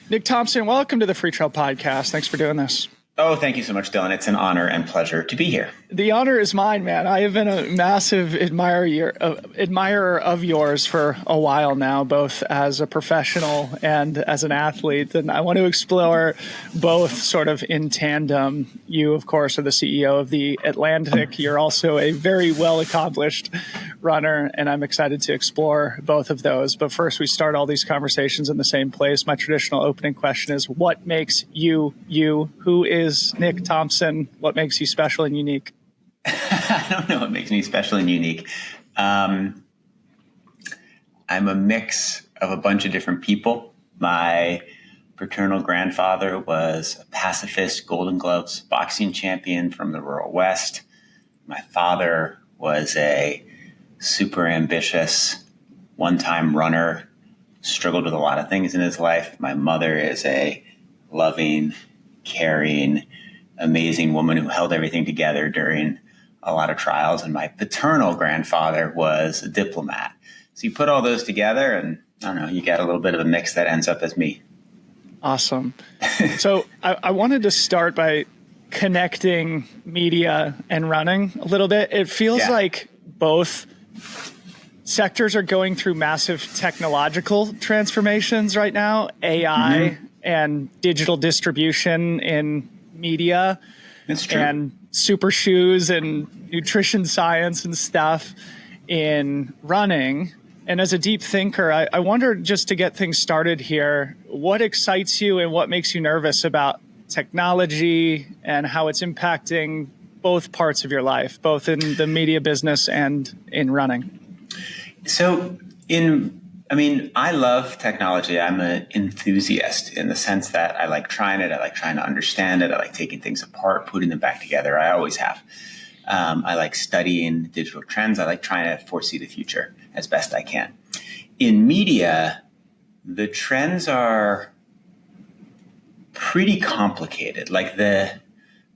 Nick Thompson, welcome to the Free Trail Podcast. Thanks for doing this. Oh, thank you so much, Dylan. It's an honor and pleasure to be here. The honor is mine, man. I have been a massive admirer of yours for a while now, both as a professional and as an athlete. And I want to explore both sort of in tandem. You, of course, are the CEO of the Atlantic. You're also a very well-accomplished runner, and I'm excited to explore both of those. But first, we start all these conversations in the same place. My traditional opening question is, what makes you, you? Who is Nick Thompson? What makes you special and unique? I don't know what makes me special and unique. I'm a mix of a bunch of different people. My paternal grandfather was a pacifist, Golden Gloves boxing champion from the rural West. My father was a super ambitious, one-time runner, struggled with a lot of things in his life. My mother is a loving, caring, amazing woman who held everything together during a lot of trials. And my paternal grandfather was a diplomat. So you put all those together and I don't know, you get a little bit of a mix that ends up as me. Awesome. So I wanted to start by connecting media and running a little bit. It feels like both sectors are going through massive technological transformations right now, AI and digital distribution in media. That's true. And super shoes and nutrition science and stuff in running. And as a deep thinker, I wonder, just to get things started here, what excites you and what makes you nervous about technology and how it's impacting both parts of your life, both in the media business and in running? So I love technology. I'm an enthusiast in the sense that I like trying it. I like trying to understand it. I like taking things apart, putting them back together. I always have. I like studying digital trends. I like trying to foresee the future as best I can. In media, the trends are pretty complicated. Like the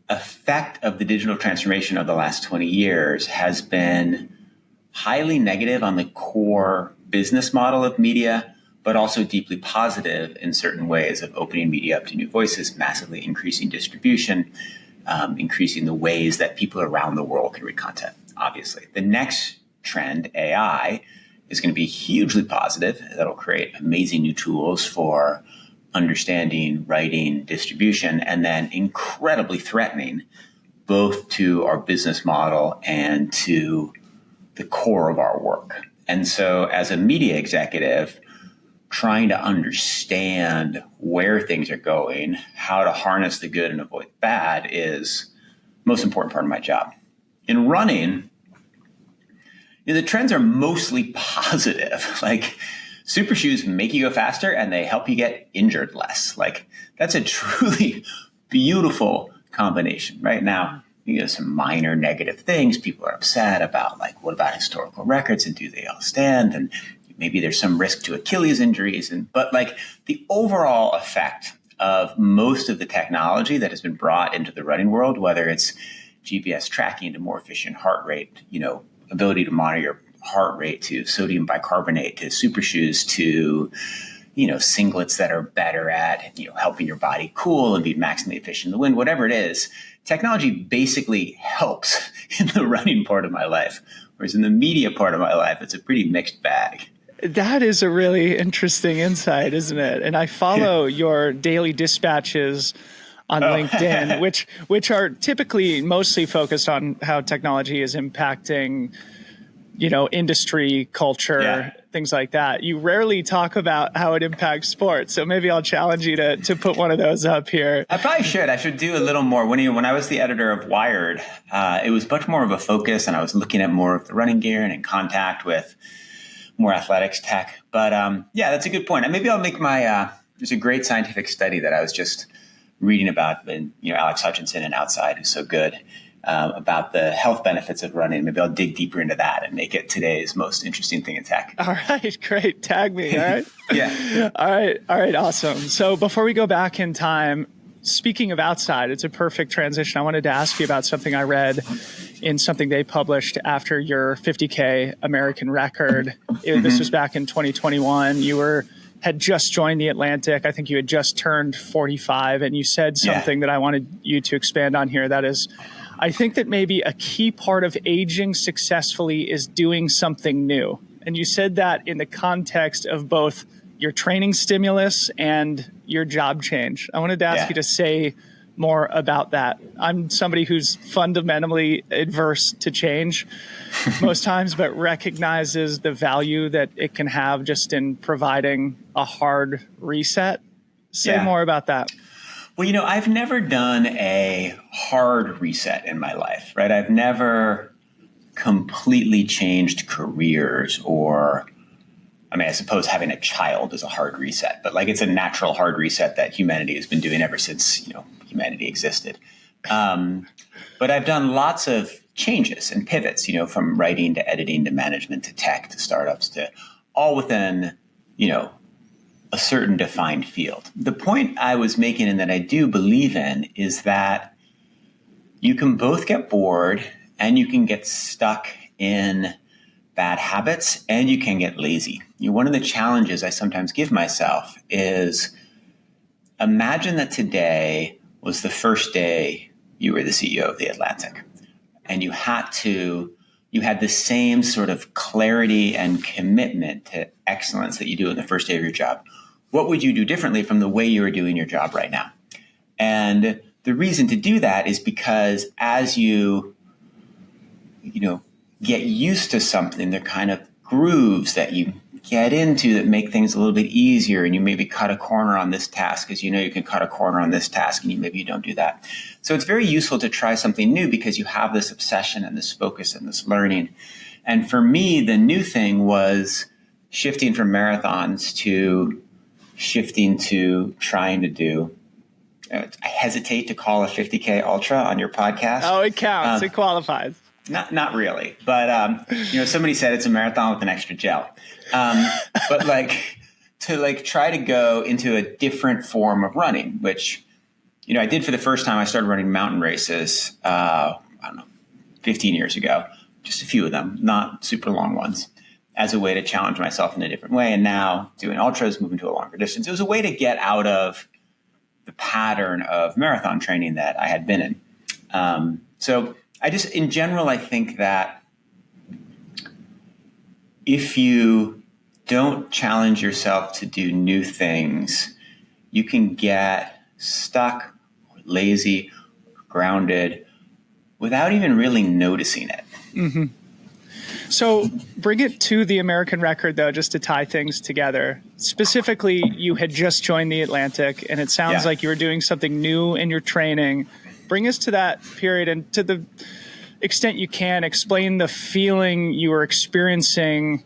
effect of the digital transformation of the last 20 years has been highly negative on the core business model of media, but also deeply positive in certain ways of opening media up to new voices, massively increasing distribution, increasing the ways that people around the world can read content, obviously. The next trend, AI, is going to be hugely positive. That'll create amazing new tools for understanding, writing, distribution, and then incredibly threatening both to our business model and to the core of our work. And so as a media executive, trying to understand where things are going, how to harness the good and avoid bad is the most important part of my job. In running, the trends are mostly positive. Like super shoes make you go faster and they help you get injured less. Like that's a truly beautiful combination. Right now, some minor negative things. People are upset about, like, what about historical records and do they all stand? And maybe there's some risk to Achilles injuries. But like the overall effect of most of the technology that has been brought into the running world, whether it's GPS tracking to more efficient heart rate, ability to monitor your heart rate, to sodium bicarbonate, to super shoes, to singlets that are better at, helping your body cool and be maximally efficient in the wind, whatever it is, technology basically helps in the running part of my life. Whereas in the media part of my life, it's a pretty mixed bag. That is a really interesting insight, isn't it? And I follow your daily dispatches on LinkedIn, which are typically mostly focused on how technology is impacting industry, culture, things like that. You rarely talk about how it impacts sports. So maybe I'll challenge you to put one of those up here. I probably should. I should do a little more. When I was the editor of Wired, it was much more of a focus, and I was looking at more of the running gear and in contact with more athletics tech. But that's a good point. And maybe I'll make there's a great scientific study that I was just reading about, and Alex Hutchinson and Outside, who's so good, about the health benefits of running. Maybe I'll dig deeper into that and make it today's most interesting thing in tech. All right, great. Tag me, all right? Yeah. All right, awesome. So before we go back in time, speaking of Outside, it's a perfect transition. I wanted to ask you about something I read in something they published after your 50K American record. This was back in 2021. You were had just joined the Atlantic. I think you had just turned 45, and you said something that I wanted you to expand on here. That is, I think that maybe a key part of aging successfully is doing something new. And you said that in the context of both your training stimulus and your job change. I wanted to ask you to say more about that. I'm somebody who's fundamentally adverse to change most times, but recognizes the value that it can have just in providing a hard reset. Say more about that. Well, I've never done a hard reset in my life, right? I've never completely changed careers I suppose having a child is a hard reset, but it's a natural hard reset that humanity has been doing ever since, humanity existed. But I've done lots of changes and pivots, from writing to editing to management to tech to startups to all within, a certain defined field. The point I was making and that I do believe in is that you can both get bored and you can get stuck in bad habits and you can get lazy. One of the challenges I sometimes give myself is imagine that today was the first day you were the CEO of the Atlantic and you had the same sort of clarity and commitment to excellence that you do in the first day of your job. What would you do differently from the way you are doing your job right now? And the reason to do that is because as you get used to something, they're kind of grooves that you get into that make things a little bit easier, and you maybe cut a corner on this task because you can cut a corner on this task, and maybe you don't do that. So it's very useful to try something new because you have this obsession and this focus and this learning. And for me, the new thing was shifting from marathons to trying to do, I hesitate to call a 50K ultra on your podcast. Oh, it counts. It qualifies. Not really, but somebody said it's a marathon with an extra gel. But to try to go into a different form of running, which I did for the first time. I started running mountain races, 15 years ago, just a few of them, not super long ones, as a way to challenge myself in a different way. And now doing ultras, moving to a longer distance. It was a way to get out of the pattern of marathon training that I had been in. So in general, I think that if you don't challenge yourself to do new things, you can get stuck, lazy, grounded without even really noticing it. Mm-hmm. So bring it to the American record, though, just to tie things together. Specifically, you had just joined the Atlantic, and it sounds like you were doing something new in your training. Bring us to that period, and to the extent you can, explain the feeling you were experiencing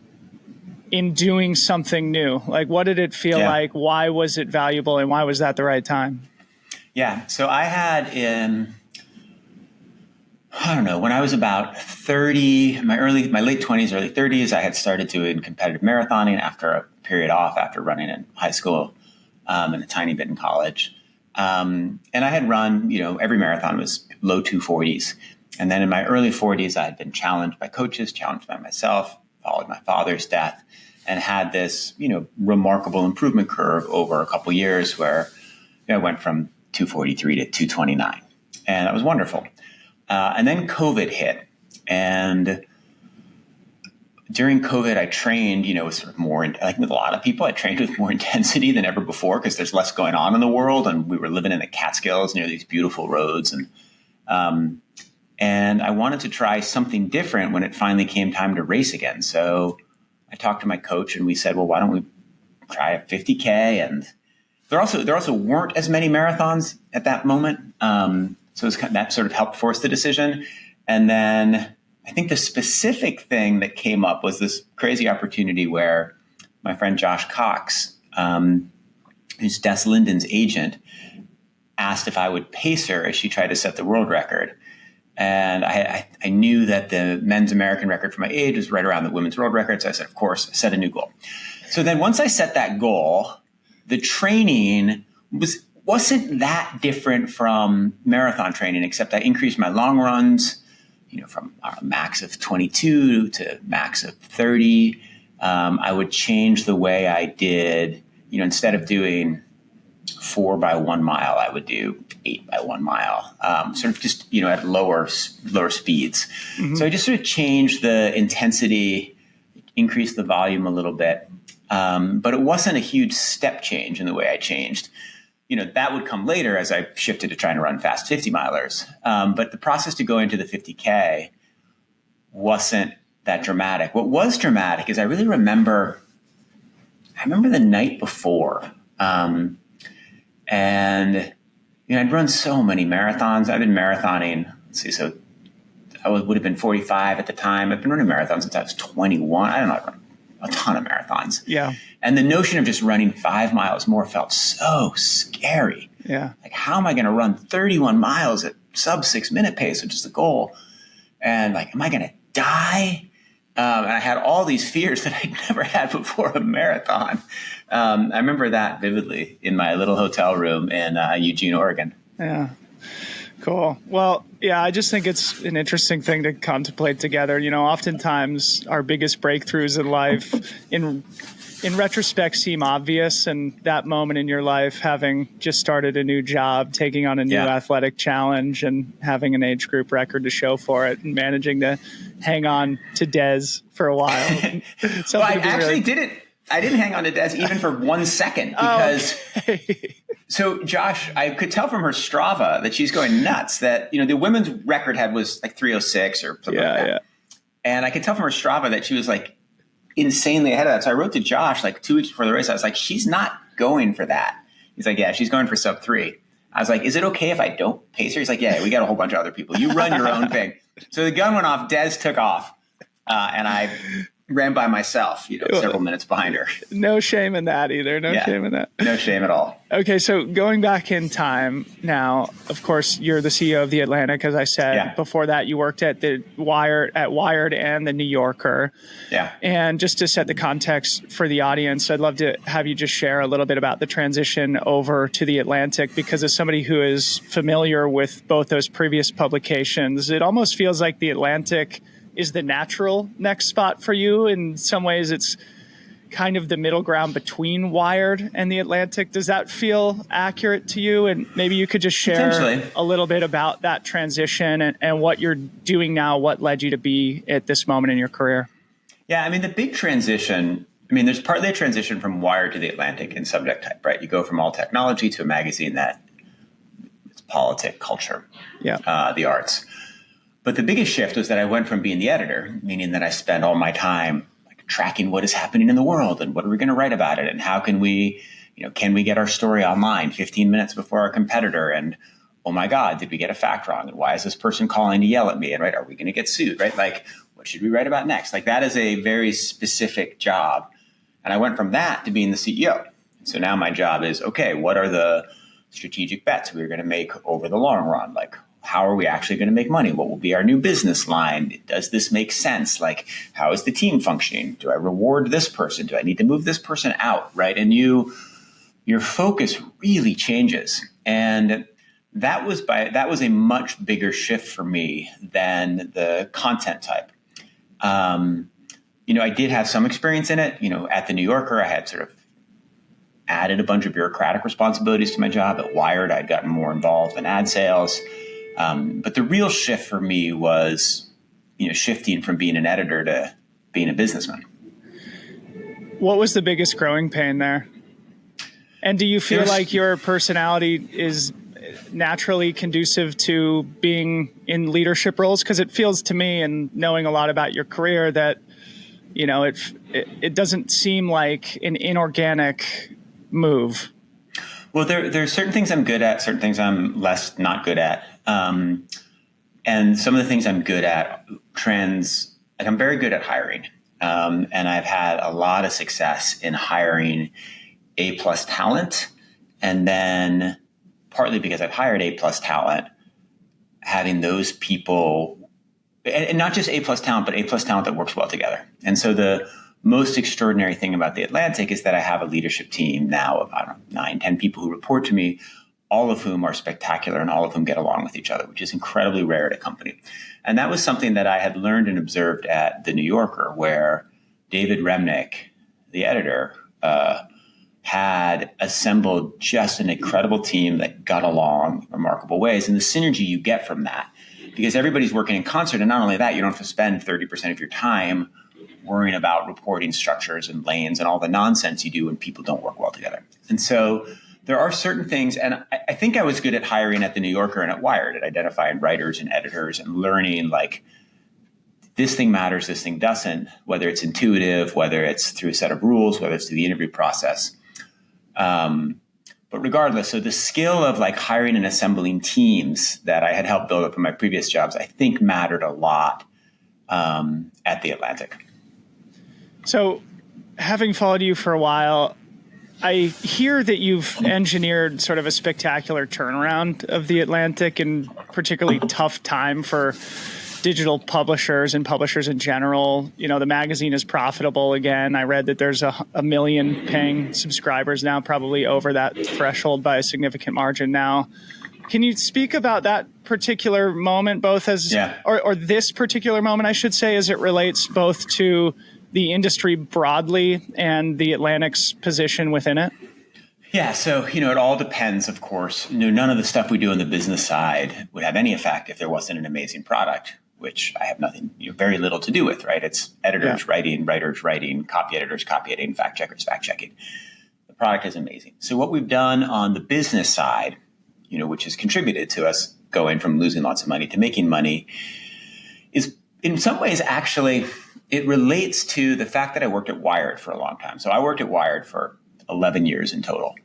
in doing something new. What did it feel like? Why was it valuable? And why was that the right time? Yeah. So I had when I was about 30, my late 20s, early 30s, I had started doing competitive marathoning after a period off after running in high school and a tiny bit in college. And I had run, every marathon was low 240s. And then in my early 40s, I had been challenged by coaches, challenged by myself, followed my father's death, and had this, remarkable improvement curve over a couple years where I went from 243 to 229. And that was wonderful. And then COVID hit. And during COVID, I trained, with sort of more, like with a lot of people, I trained with more intensity than ever before because there's less going on in the world. And we were living in the Catskills near these beautiful roads. And I wanted to try something different when it finally came time to race again. So I talked to my coach and we said, well, why don't we try a 50K? And there also weren't as many marathons at that moment. So that sort of helped force the decision. And then I think the specific thing that came up was this crazy opportunity where my friend Josh Cox, who's Des Linden's agent, asked if I would pace her as she tried to set the world record. And I knew that the men's American record for my age was right around the women's world record. So I said, of course, set a new goal. So then once I set that goal, the training wasn't that different from marathon training, except I increased my long runs, from a max of 22 to max of 30. I would change the way I did, instead of doing 4 by 1 mile, I would do 8 by 1 mile, sort of just, at lower speeds. Mm-hmm. So I just sort of changed the intensity, increased the volume a little bit. But it wasn't a huge step change in the way I changed. That would come later as I shifted to trying to run fast 50 milers. But the process to go into the 50K wasn't that dramatic. What was dramatic is I really remember the night before. And I'd run so many marathons. I've been marathoning. Let's see. So I would have been 45 at the time. I've been running marathons since I was 21. I don't know. I've run a ton of marathons. Yeah. And the notion of just running 5 miles more felt so scary. Yeah. Like, how am I going to run 31 miles at sub 6 minute pace, which is the goal? And am I going to die? And I had all these fears that I'd never had before a marathon. I remember that vividly in my little hotel room in Eugene, Oregon. Yeah. Cool. Well, yeah, I just think it's an interesting thing to contemplate together. Oftentimes our biggest breakthroughs in life in retrospect seem obvious, and that moment in your life, having just started a new job, taking on a new athletic challenge, and having an age group record to show for it, and managing to hang on to Des for a while. Well, I actually didn't. I didn't hang on to Des even for 1 second because so Josh, I could tell from her Strava that she's going nuts, that, the women's record was like 3:06 or something like that. Yeah. And I could tell from her Strava that she was insanely ahead of that. So I wrote to Josh 2 weeks before the race. I was like, she's not going for that. He's like, yeah, she's going for sub 3. I was like, is it okay if I don't pace her? He's like, yeah, we got a whole bunch of other people. You run your own thing. So the gun went off. Des took off. And I ran by myself, several minutes behind her. No shame in that either. No shame in that. No shame at all. Okay, so going back in time now, of course, you're the CEO of The Atlantic, as I said. Yeah. Before that, you worked at Wired and The New Yorker. Yeah. And just to set the context for the audience, I'd love to have you just share a little bit about the transition over to The Atlantic, because as somebody who is familiar with both those previous publications, it almost feels like The Atlantic is the natural next spot for you. In some ways, it's kind of the middle ground between Wired and The Atlantic. Does that feel accurate to you? And maybe you could just share a little bit about that transition and what you're doing now, what led you to be at this moment in your career. Yeah, the big transition, there's partly a transition from Wired to The Atlantic in subject type, right? You go from all technology to a magazine that it's politics, culture, the arts. But the biggest shift was that I went from being the editor, meaning that I spent all my time tracking what is happening in the world and what are we going to write about it and how can we get our story online 15 minutes before our competitor, and oh my God, did we get a fact wrong? And why is this person calling to yell at me? And are we going to get sued? Right? What should we write about next? That is a very specific job. And I went from that to being the CEO. So now my job is, okay, what are the strategic bets we're going to make over the long run? How are we actually going to make money? What will be our new business line? Does this make sense? How is the team functioning? Do I reward this person? Do I need to move this person out? Right. And your focus really changes. And that was a much bigger shift for me than the content type. I did have some experience in it. At the New Yorker, I had sort of added a bunch of bureaucratic responsibilities to my job. At Wired, I'd gotten more involved in ad sales. But the real shift for me was, shifting from being an editor to being a businessman. What was the biggest growing pain there? And do you feel like your personality is naturally conducive to being in leadership roles? Because it feels to me, and knowing a lot about your career, that, it doesn't seem like an inorganic move. Well, there's certain things I'm good at, certain things I'm not good at. And some of the things I'm good at I'm very good at hiring. And I've had a lot of success in hiring A+ talent. And then partly because I've hired A+ talent, having those people, and not just A+ talent, but A+ talent that works well together. And so the most extraordinary thing about The Atlantic is that I have a leadership team now of, 9, 10 people who report to me, all of whom are spectacular and all of whom get along with each other, which is incredibly rare at a company. And that was something that I had learned and observed at The New Yorker, where David Remnick, the editor, had assembled just an incredible team that got along in remarkable ways. And the synergy you get from that, because everybody's working in concert. And not only that, you don't have to spend 30% of your time worrying about reporting structures and lanes and all the nonsense you do when people don't work well together. And so there are certain things, and I think I was good at hiring at the New Yorker and at Wired, at identifying writers and editors and learning like, this thing matters, this thing doesn't, whether it's intuitive, whether it's through a set of rules, whether it's through the interview process. But regardless, so the skill of like hiring and assembling teams that I had helped build up in my previous jobs, I think mattered a lot at The Atlantic. So having followed you for a while, I hear that you've engineered sort of a spectacular turnaround of The Atlantic and particularly tough time for digital publishers and publishers in general. You know, the magazine is profitable again. I read that there's a million paying subscribers now, probably over that threshold by a significant margin now. Can you speak about that particular moment, both as, or this particular moment, I should say, as it relates both to the industry broadly and the Atlantic's position within it? Yeah, so, it all depends, of course. None of the stuff we do on the business side would have any effect if there wasn't an amazing product, which I have nothing, very little to do with, right? It's editors writing, writers writing, copy editors copy editing, fact checkers fact checking. The product is amazing. So what we've done on the business side, which has contributed to us going from losing lots of money to making money, is in some ways actually it relates to the fact that I worked at Wired for a long time. So I worked at Wired for 11 years in total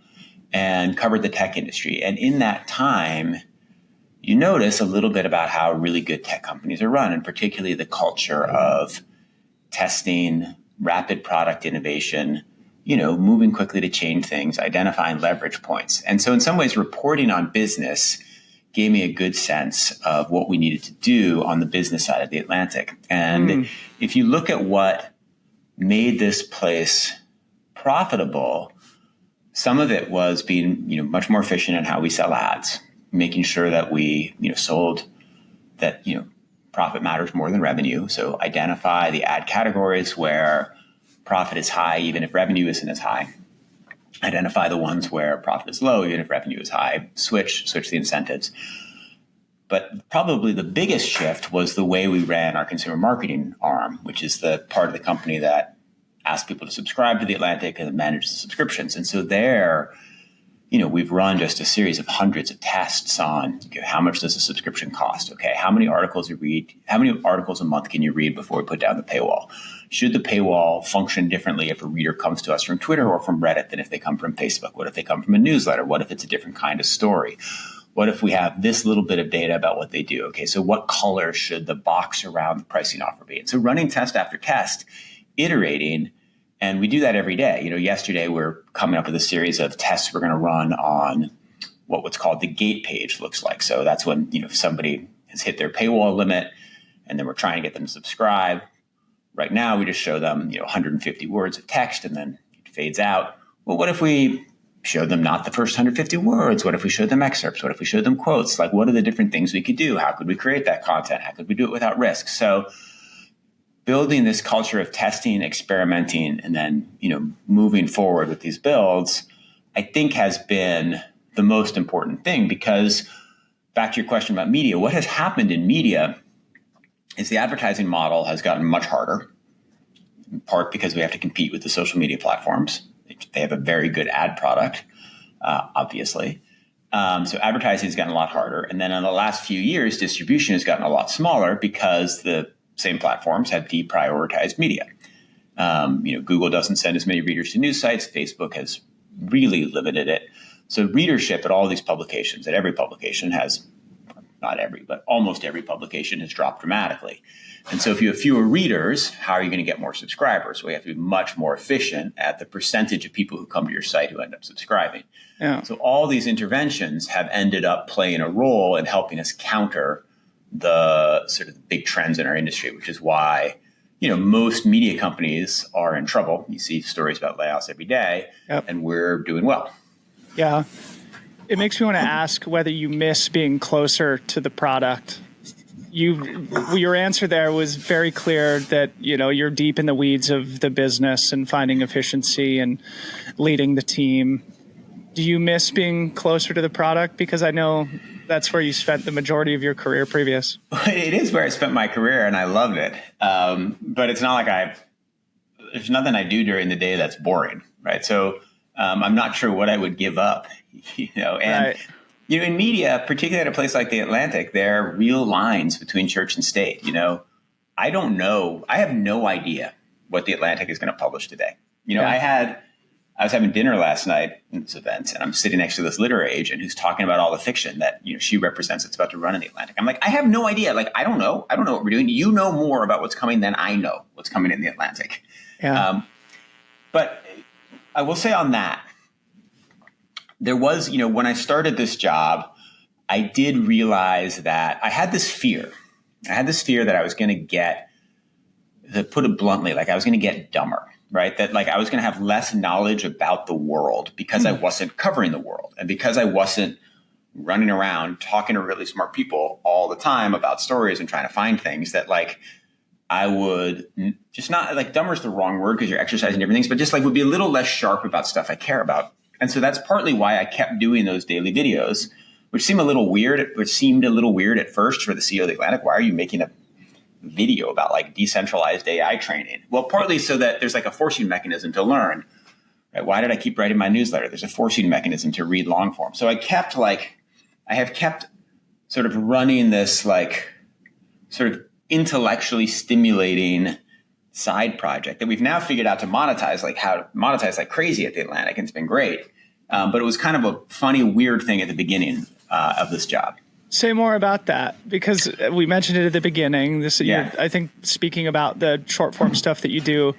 and covered the tech industry. And in that time, you notice a little bit about how really good tech companies are run, and particularly the culture of testing, rapid product innovation, moving quickly to change things, identifying leverage points. And so in some ways, reporting on business gave me a good sense of what we needed to do on the business side of The Atlantic. And if you look at what made this place profitable, some of it was being, much more efficient in how we sell ads, making sure that we, sold that, profit matters more than revenue. So identify the ad categories where profit is high, even if revenue isn't as high. Identify the ones where profit is low, even if revenue is high. Switch the incentives. But probably the biggest shift was the way we ran our consumer marketing arm, which is the part of the company that asks people to subscribe to The Atlantic and manages the subscriptions. And so there, we've run just a series of hundreds of tests on how much does a subscription cost? Okay, how many articles you read? How many articles a month can you read before we put down the paywall? Should the paywall function differently if a reader comes to us from Twitter or from Reddit than if they come from Facebook? What if they come from a newsletter? What if it's a different kind of story? What if we have this little bit of data about what they do? Okay, so what color should the box around the pricing offer be? And so running test after test, iterating. And we do that every day. Yesterday we're coming up with a series of tests we're going to run on what's called the gate page looks like. So that's when, if somebody has hit their paywall limit and then we're trying to get them to subscribe. Right now we just show them, 150 words of text and then it fades out. Well, what if we showed them not the first 150 words? What if we showed them excerpts? What if we showed them quotes? Like, what are the different things we could do? How could we create that content? How could we do it without risk? So building this culture of testing, experimenting, and then, moving forward with these builds, I think has been the most important thing, because back to your question about media, what has happened in media is the advertising model has gotten much harder, in part because we have to compete with the social media platforms. They have a very good ad product, obviously. So advertising has gotten a lot harder. And then in the last few years, distribution has gotten a lot smaller because the same platforms have deprioritized media. Google doesn't send as many readers to news sites. Facebook has really limited it. So readership at all these publications, at every publication has, not every, but almost every publication has dropped dramatically. And so if you have fewer readers, how are you going to get more subscribers? We have to be much more efficient at the percentage of people who come to your site who end up subscribing. Yeah. So all these interventions have ended up playing a role in helping us counter the sort of big trends in our industry, which is why, most media companies are in trouble. You see stories about layoffs every day, and we're doing well. Yeah. It makes me want to ask whether you miss being closer to the product your answer there was very clear that, you're deep in the weeds of the business and finding efficiency and leading the team. Do you miss being closer to the product? Because I know that's where you spent the majority of your career previous. It is where I spent my career, and I loved it. But it's not like there's nothing I do during the day that's boring, right? So I'm not sure what I would give up, and right. In media, particularly at a place like the Atlantic, there are real lines between church and state. I don't know. I have no idea what the Atlantic is going to publish today. I was having dinner last night in this event, and I'm sitting next to this literary agent who's talking about all the fiction that she represents that's about to run in the Atlantic. I'm like, I have no idea. Like, I don't know. I don't know what we're doing. You know more about what's coming than I know what's coming in the Atlantic. Yeah. But I will say on that, there was, when I started this job, I did realize that I had this fear. I had this fear that I was going to get, to put it bluntly, like I was going to get dumber. Right. That like I was going to have less knowledge about the world because I wasn't covering the world and because I wasn't running around talking to really smart people all the time about stories and trying to find things that like I would just not like dumber is the wrong word because you're exercising different things, but just like would be a little less sharp about stuff I care about. And so that's partly why I kept doing those daily videos, which seemed a little weird at first for the CEO of the Atlantic. Why are you making a video about like decentralized AI training? Well, partly so that there's like a forcing mechanism to learn. Right? Why did I keep writing my newsletter? There's a forcing mechanism to read long form. So I have kept sort of running this like sort of intellectually stimulating side project that we've now figured out to monetize, like how to monetize like crazy at the Atlantic. And it's been great. But it was kind of a funny, weird thing at the beginning of this job. Say more about that, because we mentioned it at the beginning. I think speaking about the short form stuff that you do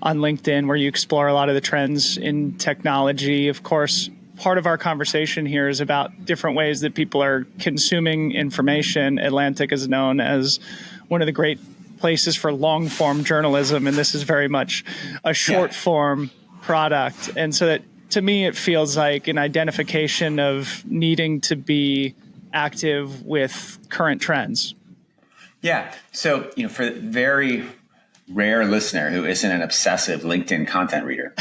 on LinkedIn, where you explore a lot of the trends in technology. Of course, part of our conversation here is about different ways that people are consuming information. Atlantic is known as one of the great places for long form journalism, and this is very much a short form product. And so that, to me, it feels like an identification of needing to be active with current trends. Yeah. So, for the very rare listener who isn't an obsessive LinkedIn content reader,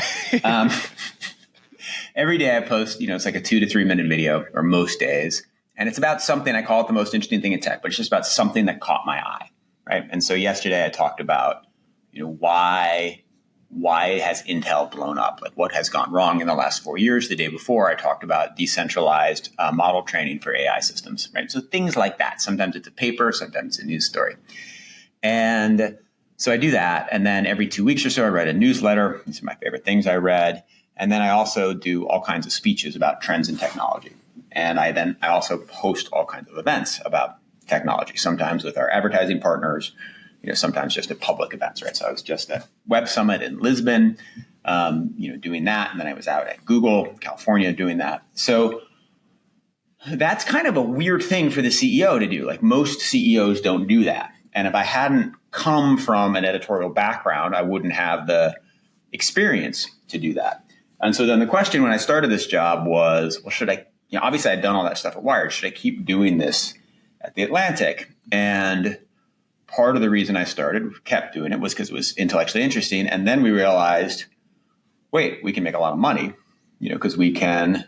every day I post, it's like a 2 to 3 minute video, or most days. And it's about something, I call it the most interesting thing in tech, but it's just about something that caught my eye. Right. And so yesterday I talked about, why has Intel blown up? Like what has gone wrong in the last 4 years? The day before I talked about decentralized model training for AI systems, right? So things like that. Sometimes it's a paper, sometimes it's a news story. And so I do that. And then every 2 weeks or so, I write a newsletter. These are my favorite things I read. And then I also do all kinds of speeches about trends in technology. And I also host all kinds of events about technology, sometimes with our advertising partners, sometimes just at public events, right? So I was just at Web Summit in Lisbon, doing that. And then I was out at Google, California, doing that. So that's kind of a weird thing for the CEO to do. Like most CEOs don't do that. And if I hadn't come from an editorial background, I wouldn't have the experience to do that. And so then the question when I started this job was, well, should I, obviously I'd done all that stuff at Wired. Should I keep doing this at the Atlantic? And part of the reason I kept doing it was because it was intellectually interesting. And then we realized, wait, we can make a lot of money, because we can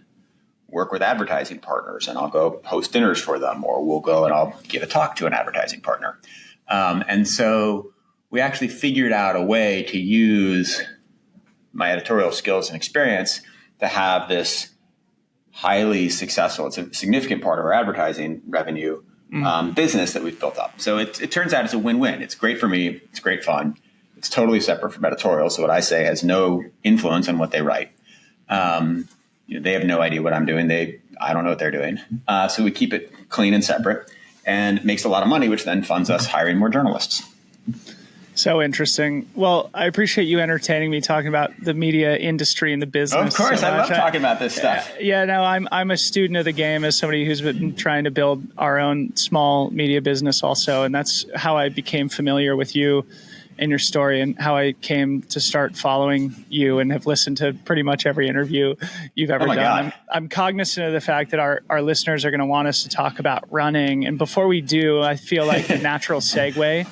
work with advertising partners and I'll go host dinners for them, or we'll go and I'll give a talk to an advertising partner. And so we actually figured out a way to use my editorial skills and experience to have this highly successful, it's a significant part of our advertising revenue business that we've built up. So it turns out it's a win-win. It's great for me. It's great fun. It's totally separate from editorial. So what I say has no influence on what they write. They have no idea what I'm doing. I don't know what they're doing. So we keep it clean and separate, and it makes a lot of money, which then funds us hiring more journalists. So interesting. Well, I appreciate you entertaining me talking about the media industry and the business. Of course, so I love talking about this stuff. I'm a student of the game as somebody who's been trying to build our own small media business also, and that's how I became familiar with you and your story and how I came to start following you and have listened to pretty much every interview you've ever done. I'm cognizant of the fact that our listeners are going to want us to talk about running. And before we do, I feel like the natural segue,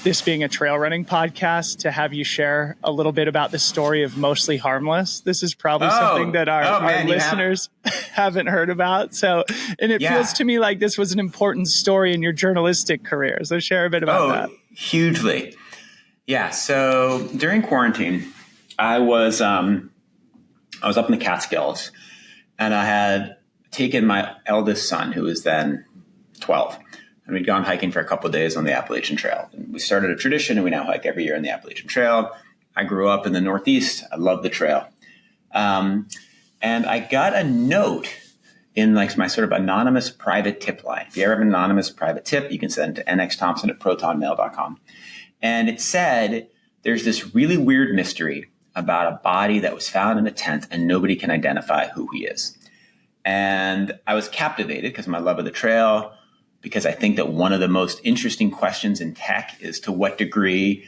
this being a trail running podcast, to have you share a little bit about the story of Mostly Harmless. This is probably something that our listeners haven't heard about. So, and it feels to me like this was an important story in your journalistic career. So share a bit about that. Hugely. Yeah. So during quarantine, I was up in the Catskills, and I had taken my eldest son, who was then 12. And we'd gone hiking for a couple of days on the Appalachian Trail. And we started a tradition, and we now hike every year on the Appalachian Trail. I grew up in the Northeast. I love the trail. And I got a note in like my sort of anonymous private tip line. If you ever have an anonymous private tip, you can send it to nxthompson@protonmail.com. And it said, there's this really weird mystery about a body that was found in a tent, and nobody can identify who he is. And I was captivated because of my love of the trail, because I think that one of the most interesting questions in tech is, to what degree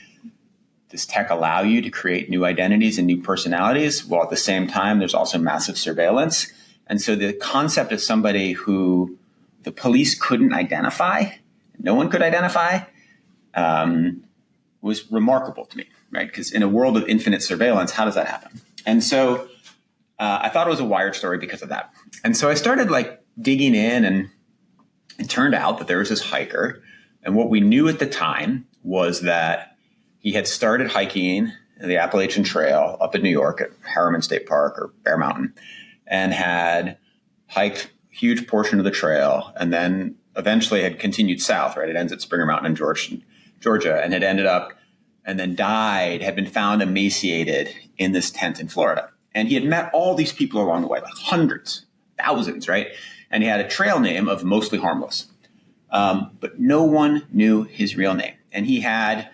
does tech allow you to create new identities and new personalities, while at the same time there's also massive surveillance. And so the concept of somebody who the police couldn't identify, no one could identify, was remarkable to me, right? Because in a world of infinite surveillance, how does that happen? And so I thought it was a Wired story because of that. And so I started like digging in, and it turned out that there was this hiker, and what we knew at the time was that he had started hiking the Appalachian Trail up in New York at Harriman State Park or Bear Mountain, and had hiked a huge portion of the trail, and then eventually had continued south, right? It ends at Springer Mountain in Georgia, and had ended up and then died, had been found emaciated in this tent in Florida. And he had met all these people along the way, like hundreds, thousands, right? And he had a trail name of Mostly Harmless. But no one knew his real name. And he had,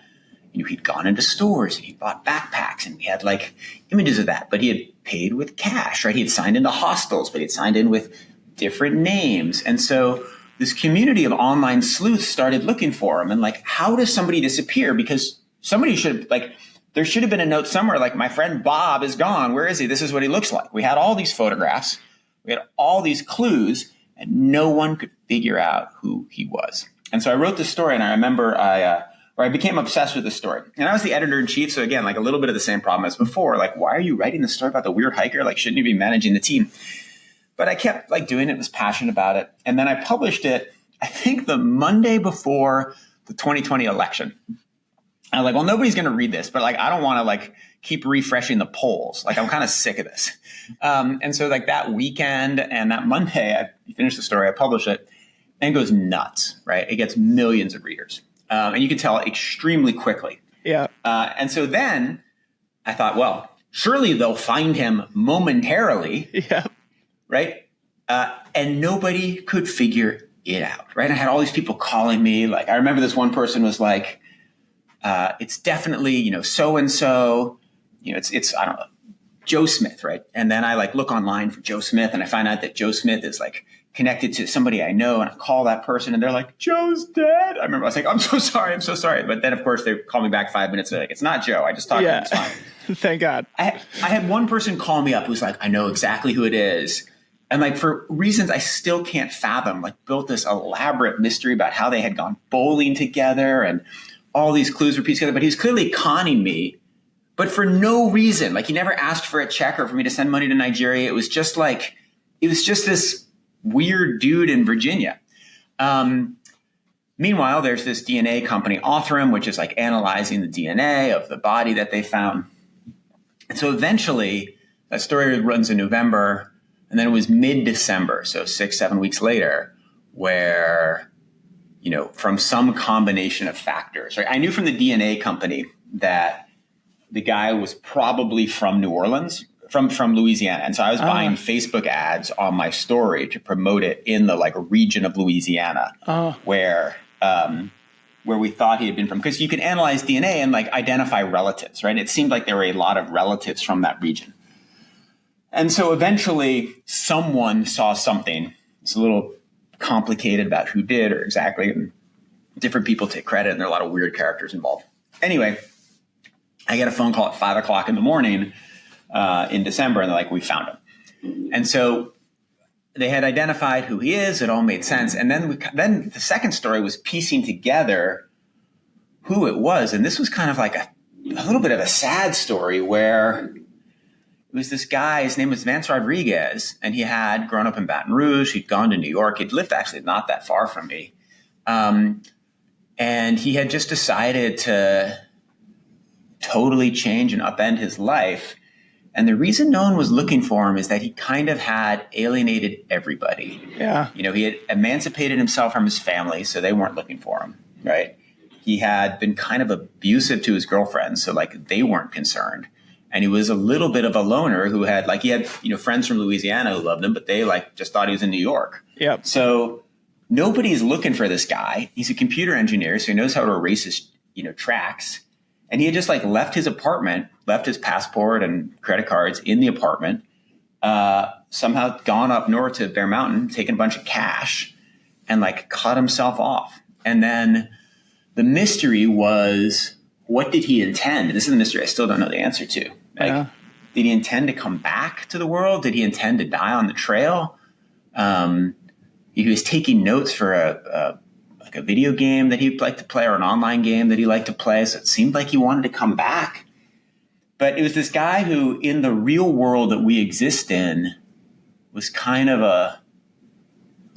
he'd gone into stores and he bought backpacks, and he had like images of that, but he had paid with cash, right? He had signed into hostels, but he had signed in with different names. And so this community of online sleuths started looking for him, and like, how does somebody disappear? Because somebody should, like, there should have been a note somewhere like, my friend Bob is gone. Where is he? This is what he looks like. We had all these photographs. We had all these clues, and no one could figure out who he was. And so I wrote this story, and I remember I became obsessed with the story. And I was the editor-in-chief, so again, like a little bit of the same problem as before. Like, why are you writing this story about the weird hiker? Like, shouldn't you be managing the team? But I kept like doing it, was passionate about it. And then I published it, I think the Monday before the 2020 election. I was like, well, nobody's going to read this, but like, I don't want to like keep refreshing the polls. Like, I'm kind of sick of this. And so like that weekend and that Monday, I finished the story, I published it, and it goes nuts, right? It gets millions of readers. And you can tell extremely quickly. Yeah. And so then I thought, well, surely they'll find him momentarily. Yeah. Right. And nobody could figure it out. Right. I had all these people calling me. Like, I remember this one person was like, it's definitely, so-and-so, it's, I don't know, Joe Smith. Right. And then I like look online for Joe Smith, and I find out that Joe Smith is like connected to somebody I know, and I call that person, and they're like, Joe's dead. I remember I was like, I'm so sorry. But then of course they call me back 5 minutes. They're like, it's not Joe. I just talked to him. It's fine. Thank God. I had one person call me up who's like, I know exactly who it is. And like, for reasons I still can't fathom, like built this elaborate mystery about how they had gone bowling together and all these clues were pieced together. But he was clearly conning me, but for no reason. Like, he never asked for a check or for me to send money to Nigeria. It was just this weird dude in Virginia. Meanwhile, there's this DNA company, Othram, which is like analyzing the DNA of the body that they found. And so eventually that story runs in November, and then it was mid-December, so 6-7 weeks later, where, from some combination of factors, right? I knew from the DNA company that the guy was probably from New Orleans, from Louisiana. And so I was buying Facebook ads on my story to promote it in the like region of Louisiana where we thought he had been from, because you can analyze DNA and like identify relatives, right? It seemed like there were a lot of relatives from that region. And so eventually someone saw something. It's a little complicated about who did or exactly. And different people take credit, and there are a lot of weird characters involved. Anyway, I get a phone call at 5:00 in the morning in December, and they're like, "We found him." And so they had identified who he is. It all made sense. And then the second story was piecing together who it was. And this was kind of like a little bit of a sad story where it was this guy, his name was Vance Rodriguez, and he had grown up in Baton Rouge. He'd gone to New York. He'd lived actually not that far from me. And he had just decided to totally change and upend his life. And the reason no one was looking for him is that he kind of had alienated everybody. Yeah. He had emancipated himself from his family, so they weren't looking for him, right? He had been kind of abusive to his girlfriends, so like they weren't concerned. And he was a little bit of a loner who had friends from Louisiana who loved him, but they just thought he was in New York. Yep. So nobody's looking for this guy. He's a computer engineer, so he knows how to erase his, tracks. And he had just left his apartment, left his passport and credit cards in the apartment, somehow gone up north to Bear Mountain, taken a bunch of cash and cut himself off. And then the mystery was, what did he intend? And this is the mystery I still don't know the answer to. Did he intend to come back to the world? Did he intend to die on the trail? He was taking notes for a video game that he'd like to play or an online game that he liked to play. So it seemed like he wanted to come back. But it was this guy who, in the real world that we exist in, was kind of a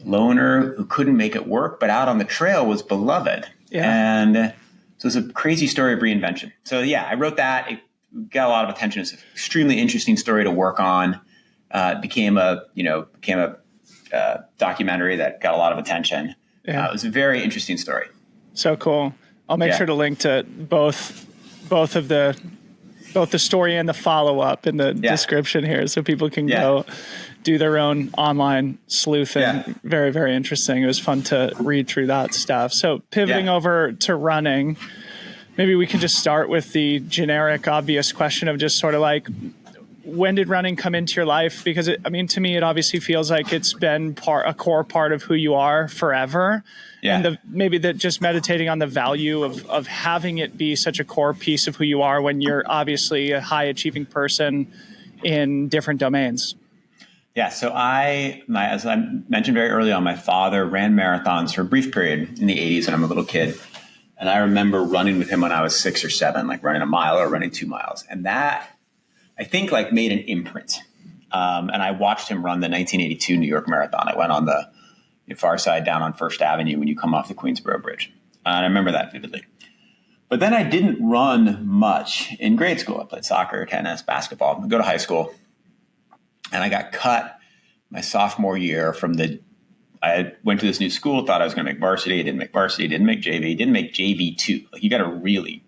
loner who couldn't make it work, but out on the trail was beloved. Yeah. And so it's a crazy story of reinvention. So yeah, I wrote that. It got a lot of attention. It's an extremely interesting story to work on. It became a documentary that got a lot of attention. Yeah. It was a very interesting story. So cool. I'll make sure to link to both the story and the follow-up in the description here so people can go do their own online sleuthing. Yeah. Very, very interesting. It was fun to read through that stuff. So pivoting over to running, maybe we can just start with the generic, obvious question of just sort of when did running come into your life? Because to me, it obviously feels like it's been a core part of who you are forever. Yeah. And maybe just meditating on the value of having it be such a core piece of who you are when you're obviously a high achieving person in different domains. Yeah. So as I mentioned very early on, my father ran marathons for a brief period in the 80s when I'm a little kid. And I remember running with him when I was 6 or 7, running a mile or running 2 miles. And that, I think, made an imprint. And I watched him run the 1982 New York Marathon. I went on the far side down on First Avenue when you come off the Queensboro Bridge. And I remember that vividly. But then I didn't run much in grade school. I played soccer, tennis, basketball. I go to high school. And I got cut my sophomore year I went to this new school, thought I was going to make varsity. Didn't make varsity, didn't make JV, didn't make JV2. You got to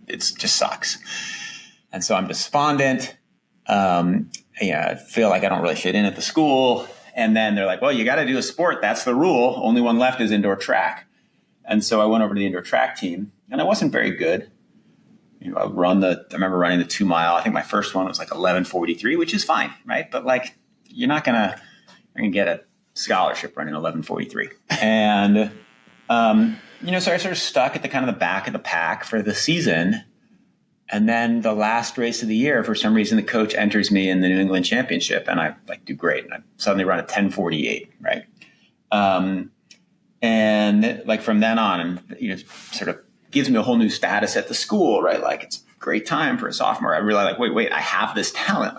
it just sucks. And so I'm despondent. I feel like I don't really fit in at the school. And then they're like, well, you got to do a sport. That's the rule. Only one left is indoor track. And so I went over to the indoor track team, and I wasn't very good. I remember running the 2 mile. I think my first one was 11:43, which is fine, right? But you're not gonna get a scholarship running 11:43. And so I sort of stuck at the kind of the back of the pack for the season. And then the last race of the year, for some reason, the coach enters me in the New England Championship, and I do great. And I suddenly run a 10:48, right? And from then on, sort of gives me a whole new status at the school, right? It's a great time for a sophomore. I realize, wait, I have this talent.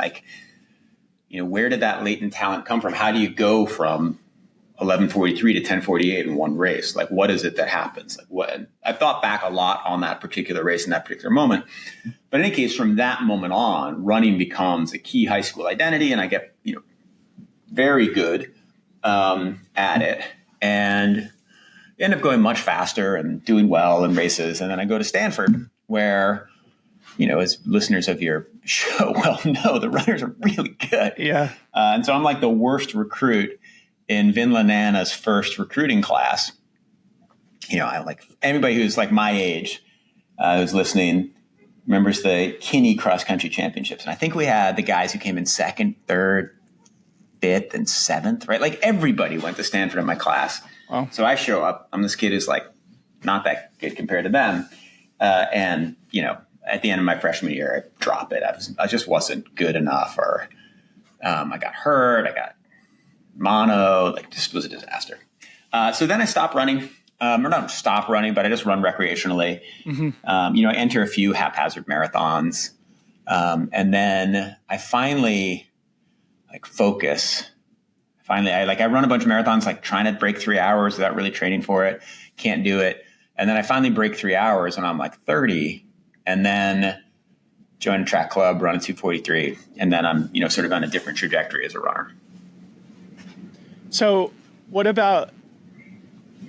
Where did that latent talent come from? How do you go from 11:43 to 10:48 in one race? What is it that happens? What? I've thought back a lot on that particular race in that particular moment. But in any case, from that moment on, running becomes a key high school identity, and I get very good at it, and end up going much faster and doing well in races. And then I go to Stanford, where as listeners of your show well know, the runners are really good. Yeah. And so I'm the worst recruit in Vin Lanana's first recruiting class. I anybody who's my age, who's listening, remembers the Kinney cross country championships. And I think we had the guys who came in 2nd, 3rd, 5th, and 7th, right? Everybody went to Stanford in my class. Wow. So I show up. I'm this kid who's not that good compared to them. And at the end of my freshman year, I dropped it. I just wasn't good enough, or I got hurt. I got mono, like just was a disaster. So then I stopped running, or not stop running, but I just run recreationally. I enter a few haphazard marathons. And then I finally focus. I run a bunch of marathons, like trying to break 3 hours without really training for it. Can't do it. And then I finally break 3 hours when I'm like 30, and then join a track club, run a 243. And then I'm, sort of on a different trajectory as a runner. So what about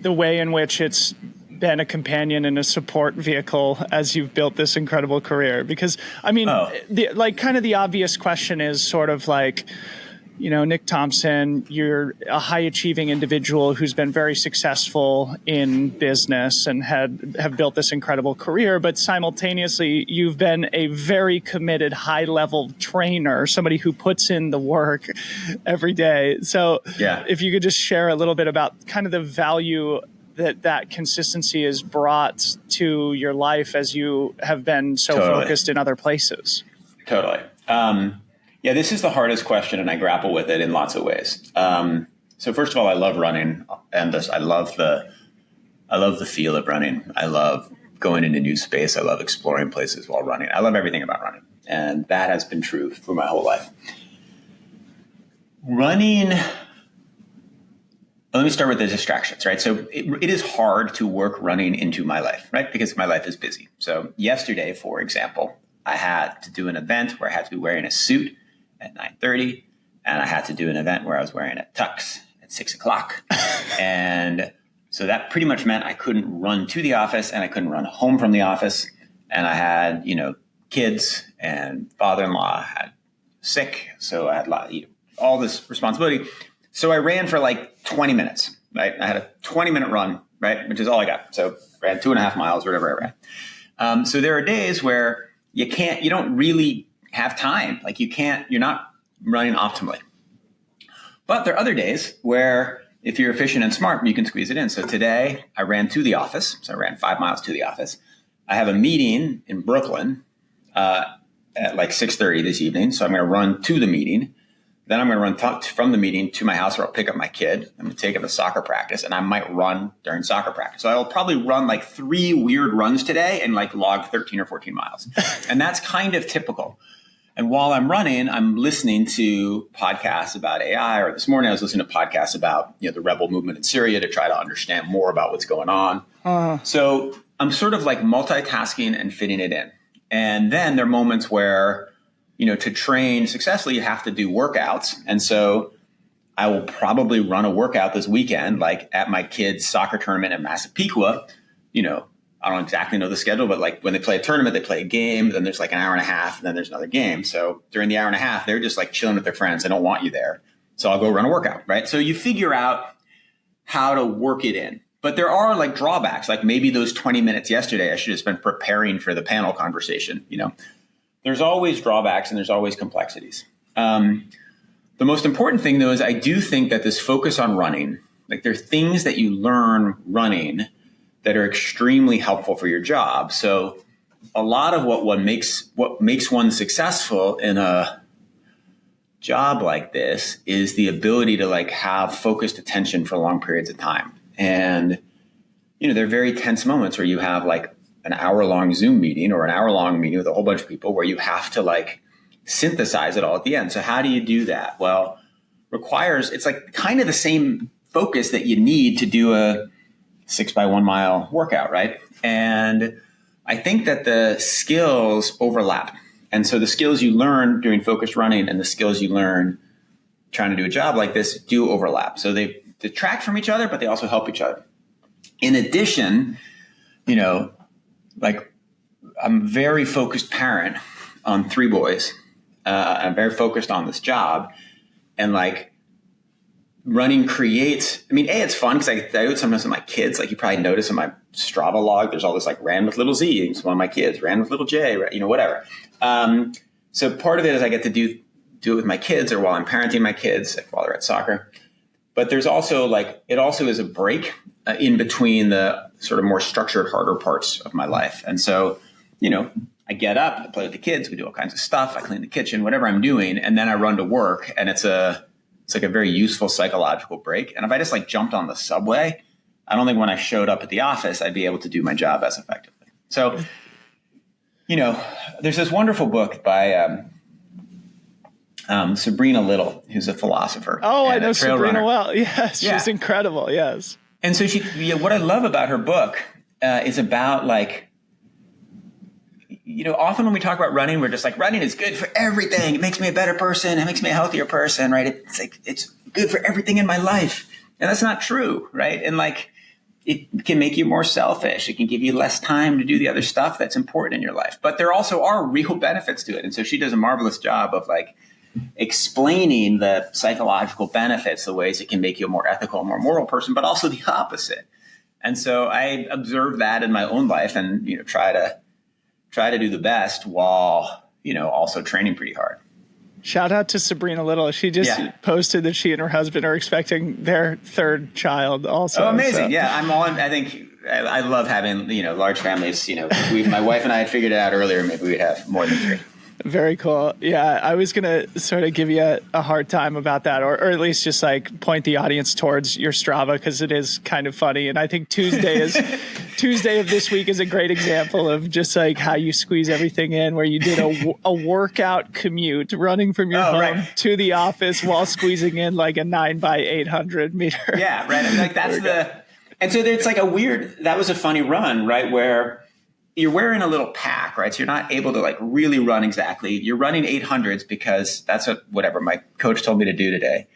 the way in which it's been a companion and a support vehicle as you've built this incredible career? Because the obvious question is sort of like, Nick Thompson, you're a high achieving individual who's been very successful in business and have built this incredible career, but simultaneously you've been a very committed high level trainer, somebody who puts in the work every day. So if you could just share a little bit about kind of the value that consistency is brought to your life as you have been so focused in other places. Totally. This is the hardest question, and I grapple with it in lots of ways. So first of all, I love running, and I love the feel of running. I love going into new space. I love exploring places while running. I love everything about running, and that has been true for my whole life. Running. Let me start with the distractions, right? So it is hard to work running into my life, right? Because my life is busy. So yesterday, for example, I had to do an event where I had to be wearing a suit at 9:30, and I had to do an event where I was wearing a tux at 6:00. And so that pretty much meant I couldn't run to the office and I couldn't run home from the office. And I had, kids, and father-in-law had sick. So I had all this responsibility. So I ran for like 20 minutes, right? I had a 20-minute run, right? Which is all I got. So I ran 2.5 miles, whatever I ran. So there are days where you don't really have time. Like you're not running optimally. But there are other days where if you're efficient and smart, you can squeeze it in. So today I ran to the office. So I ran 5 miles to the office. I have a meeting in Brooklyn at like 6:30 this evening. So I'm going to run to the meeting. Then I'm going to run from the meeting to my house where I'll pick up my kid. I'm going to take him to soccer practice, and I might run during soccer practice. So I'll probably run like 3 weird runs today and like log 13 or 14 miles. And that's kind of typical. And while I'm running, I'm listening to podcasts about AI, or this morning I was listening to podcasts about the rebel movement in Syria to try to understand more about what's going on. So I'm sort of like multitasking and fitting it in. And then there are moments where to train successfully, you have to do workouts. And so I will probably run a workout this weekend, like at my kids' soccer tournament at Massapequa. I don't exactly know the schedule, but like when they play a tournament, they play a game, then there's like an hour and a half, and then there's another game. So during the hour and a half, they're just like chilling with their friends. They don't want you there. So I'll go run a workout, right? So you figure out how to work it in. But there are like drawbacks, like maybe those 20 minutes yesterday, I should have been preparing for the panel conversation, There's always drawbacks and there's always complexities. The most important thing, though, is I do think that this focus on running, like there are things that you learn running that are extremely helpful for your job. So a lot of what makes one successful in a job like this is the ability to like have focused attention for long periods of time. And, there are very tense moments where you have like an hour-long Zoom meeting or an hour-long meeting with a whole bunch of people where you have to like synthesize it all at the end. So how do you do that? Well, it's like kind of the same focus that you need to do a 6 by 1 mile workout, right? And I think that the skills overlap. And so the skills you learn doing focused running and the skills you learn trying to do a job like this do overlap. So they detract from each other, but they also help each other. In addition, like I'm a very focused parent on 3 boys. I'm very focused on this job, and like running creates, it's fun because I do it sometimes with my kids. Like you probably notice in my Strava log, there's all this like ran with little Z. It's one of my kids, ran with little J, whatever. So part of it is I get to do it with my kids or while I'm parenting my kids, like while they're at soccer. But there's also it also is a break in between the sort of more structured, harder parts of my life. And so, I get up, I play with the kids, we do all kinds of stuff, I clean the kitchen, whatever I'm doing, and then I run to work, and it's like a very useful psychological break. And if I just like jumped on the subway, I don't think when I showed up at the office, I'd be able to do my job as effectively. So, there's this wonderful book by Sabrina Little, who's a philosopher. Oh, I know Sabrina well. Yes, she's incredible. Yes. And so what I love about her book is about like, often when we talk about running, we're just like, running is good for everything. It makes me a better person. It makes me a healthier person, right? It's like, it's good for everything in my life. And that's not true, right? And like, it can make you more selfish. It can give you less time to do the other stuff that's important in your life. But there also are real benefits to it. And so she does a marvelous job of like explaining the psychological benefits, the ways it can make you a more ethical, more moral person, but also the opposite. And so I observe that in my own life and, try to do the best while, also training pretty hard. Shout out to Sabrina Little. She just posted that she and her husband are expecting their third child also. Oh, amazing. So. Yeah, I think I love having, large families. My wife and I had figured it out earlier. Maybe we'd have more than 3. Very cool. Yeah, I was going to sort of give you a hard time about that, or at least just like point the audience towards your Strava because it is kind of funny. And I think Tuesday of this week is a great example of just like how you squeeze everything in, where you did a workout commute running from your home to the office while squeezing in like a 9x800 meter. Yeah, right. And like and so it's like that was a funny run, right? Where you're wearing a little pack, right? So you're not able to like really run exactly. You're running 800s because that's whatever my coach told me to do today.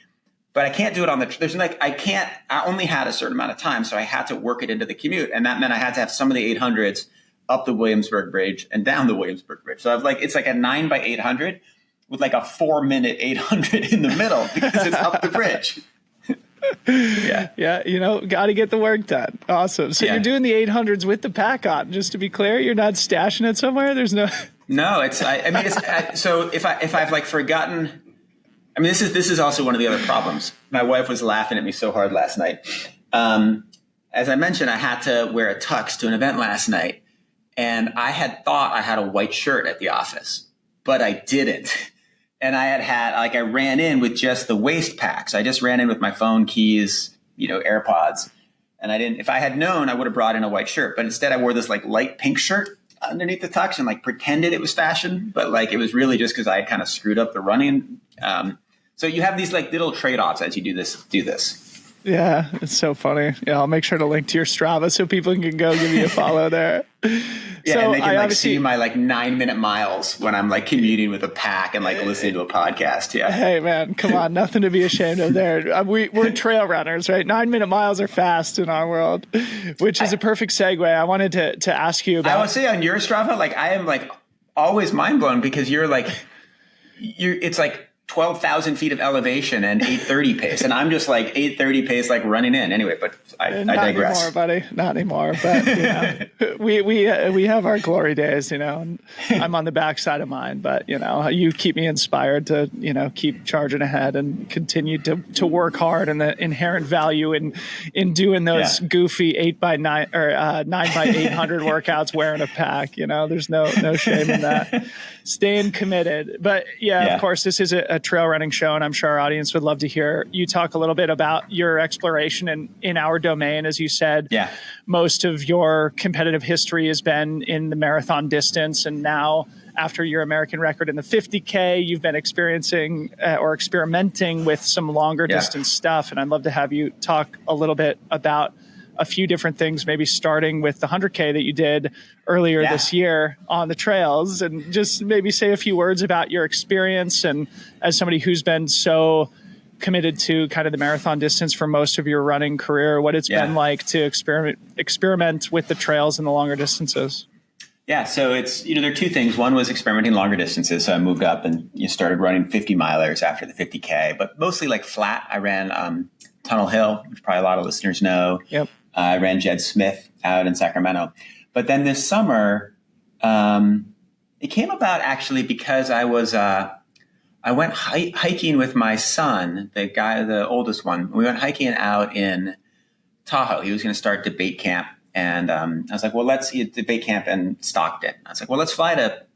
But I can't do it I only had a certain amount of time. So I had to work it into the commute. And that meant I had to have some of the 800s up the Williamsburg Bridge and down the Williamsburg Bridge. So it's like a 9x800 with like a 4-minute 800 in the middle because it's up the bridge. Yeah, got to get the work done. Awesome. So you're doing the 800s with the pack on. Just to be clear, you're not stashing it somewhere. There's no. No, so if I've like forgotten. I mean, this is also one of the other problems. My wife was laughing at me so hard last night. As I mentioned, I had to wear a tux to an event last night, and I had thought I had a white shirt at the office, but I didn't. And I ran in with just the waist packs. I just ran in with my phone, keys, AirPods. And if I had known, I would have brought in a white shirt. But instead I wore this like light pink shirt underneath the tux and like pretended it was fashion. But like, it was really just because I had kind of screwed up the running. So you have these like little trade-offs as you do this. Yeah, it's so funny. Yeah, I'll make sure to link to your Strava so people can go give you a follow there. Yeah, so and they can see my like 9-minute miles when I'm like commuting with a pack and like listening to a podcast. Yeah. Hey man, come on, nothing to be ashamed of there. We're trail runners, right? 9-minute miles are fast in our world, which is a perfect segue. I wanted to ask you about. I would say on your Strava, like I am like always mind blown because it's like 12,000 feet of elevation and 8:30 pace. And I'm just like 8:30 pace, like running in anyway, but I digress. Not anymore, buddy. Not anymore. But, we have our glory days, and I'm on the backside of mine, but you keep me inspired to, keep charging ahead and continue to work hard, and the inherent value in doing those goofy 8x9 or 9x800 workouts wearing a pack. There's no shame in that. Staying committed. But of course, this is a trail running show, and I'm sure our audience would love to hear you talk a little bit about your exploration in our domain. As you said, most of your competitive history has been in the marathon distance, and now after your American record in the 50K, you've been experiencing or experimenting with some longer distance stuff. And I'd love to have you talk a little bit about a few different things, maybe starting with the 100K that you did earlier this year on the trails, and just maybe say a few words about your experience, and as somebody who's been so committed to kind of the marathon distance for most of your running career, what it's been like to experiment with the trails and the longer distances. Yeah, so it's, there are two things. One was experimenting longer distances. So I moved up and started running 50 milers after the 50K, but mostly like flat. I ran Tunnel Hill, which probably a lot of listeners know. Yep. I ran Jed Smith out in Sacramento. But then this summer, it came about actually because I went hiking with my son, the oldest one. We went hiking out in Tahoe. He was going to start debate camp And I was like, well, let's eat the base camp in Stockton. I was like, well, let's fly to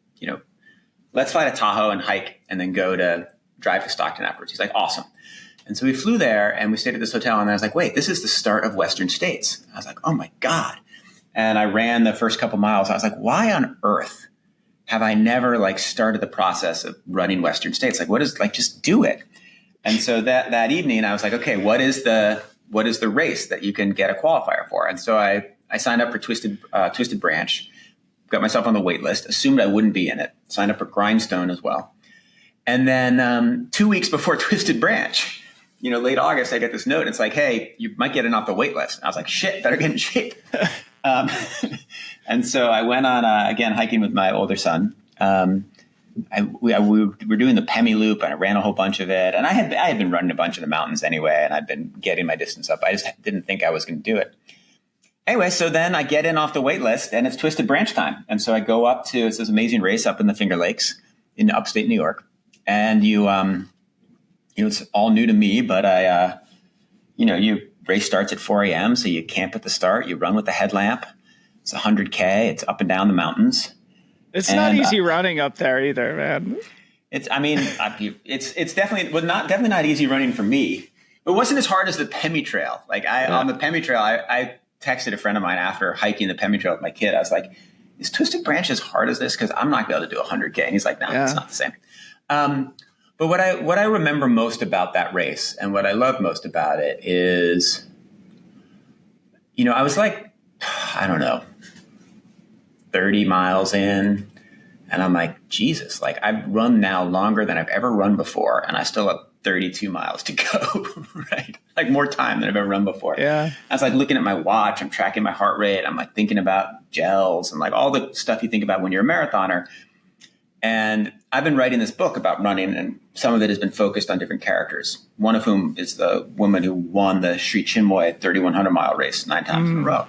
Tahoe and hike and then drive to Stockton afterwards. He's like, awesome. And so we flew there and we stayed at this hotel. And I was like, wait, this is the start of Western States. I was like, oh my God. And I ran the first couple miles. I was like, why on earth have I never started the process of running Western States? Just do it. And so that evening I was like, okay, what is the race that you can get a qualifier for? And so I signed up for Twisted Branch, got myself on the wait list, assumed I wouldn't be in it, signed up for Grindstone as well. And then 2 weeks before Twisted Branch, late August, I get this note. It's like, hey, you might get in off the wait list. And I was like, shit, better get in shape. And so I went on, again, hiking with my older son. We were doing the Pemi Loop, and I ran a whole bunch of it. And I had been running a bunch of the mountains anyway, and I'd been getting my distance up. I just didn't think I was going to do it. Anyway, so then I get in off the wait list, and it's Twisted Branch time. And so I go up to this amazing race up in the Finger Lakes in upstate New York. And it's all new to me, but your race starts at 4 a.m., so you camp at the start. You run with the headlamp. It's 100K. It's up and down the mountains. It's not easy running up there either, man. It's definitely not easy running for me. It wasn't as hard as the Pemi Trail. On the Pemi Trail, I texted a friend of mine after hiking the Pemi Trail with my kid. I was like, is Twisted Branch as hard as this? Because I'm not going to be able to do 100K. And he's like, no, it's not the same. But what I remember most about that race and what I love most about it is, I was I don't know, 30 miles in, and I'm like, Jesus, I've run now longer than I've ever run before, and I still have 32 miles to go, right? More time than I've ever run before. Yeah. I was looking at my watch, I'm tracking my heart rate, I'm thinking about gels and all the stuff you think about when you're a marathoner. And I've been writing this book about running, and some of it has been focused on different characters, one of whom is the woman who won the Sri Chinmoy 3,100 mile race 9 times in a row.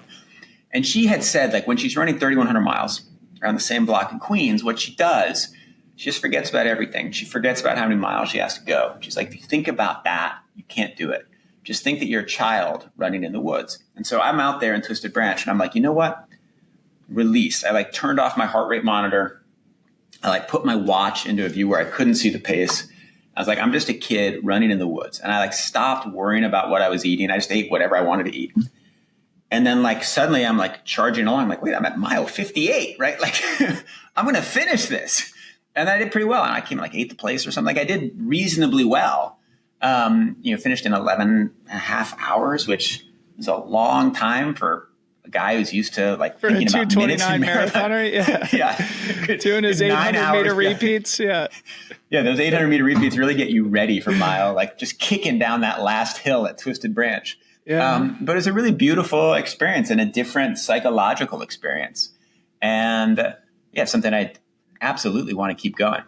And she had said, when she's running 3,100 miles around the same block in Queens, what she does, she just forgets about everything. She forgets about how many miles she has to go. She's like, if you think about that, you can't do it. Just think that you're a child running in the woods. And so I'm out there in Twisted Branch, and I'm like, you know what? Release. I turned off my heart rate monitor. I put my watch into a view where I couldn't see the pace. I was like, I'm just a kid running in the woods. And I stopped worrying about what I was eating. I just ate whatever I wanted to eat. And then suddenly I'm charging along. I'm like, wait, I'm at mile 58, right? I'm going to finish this. And I did pretty well. And I came 8th place or something. I did reasonably well. Finished in 11 and a half hours, which is a long time for a guy who's used to for thinking a about minutes in marathoner. Yeah. Yeah. Doing his 800-meter repeats. Yeah. Yeah. Those 800-meter repeats really get you ready for mile, just kicking down that last hill at Twisted Branch. Yeah. But it's a really beautiful experience and a different psychological experience. And something I absolutely want to keep going.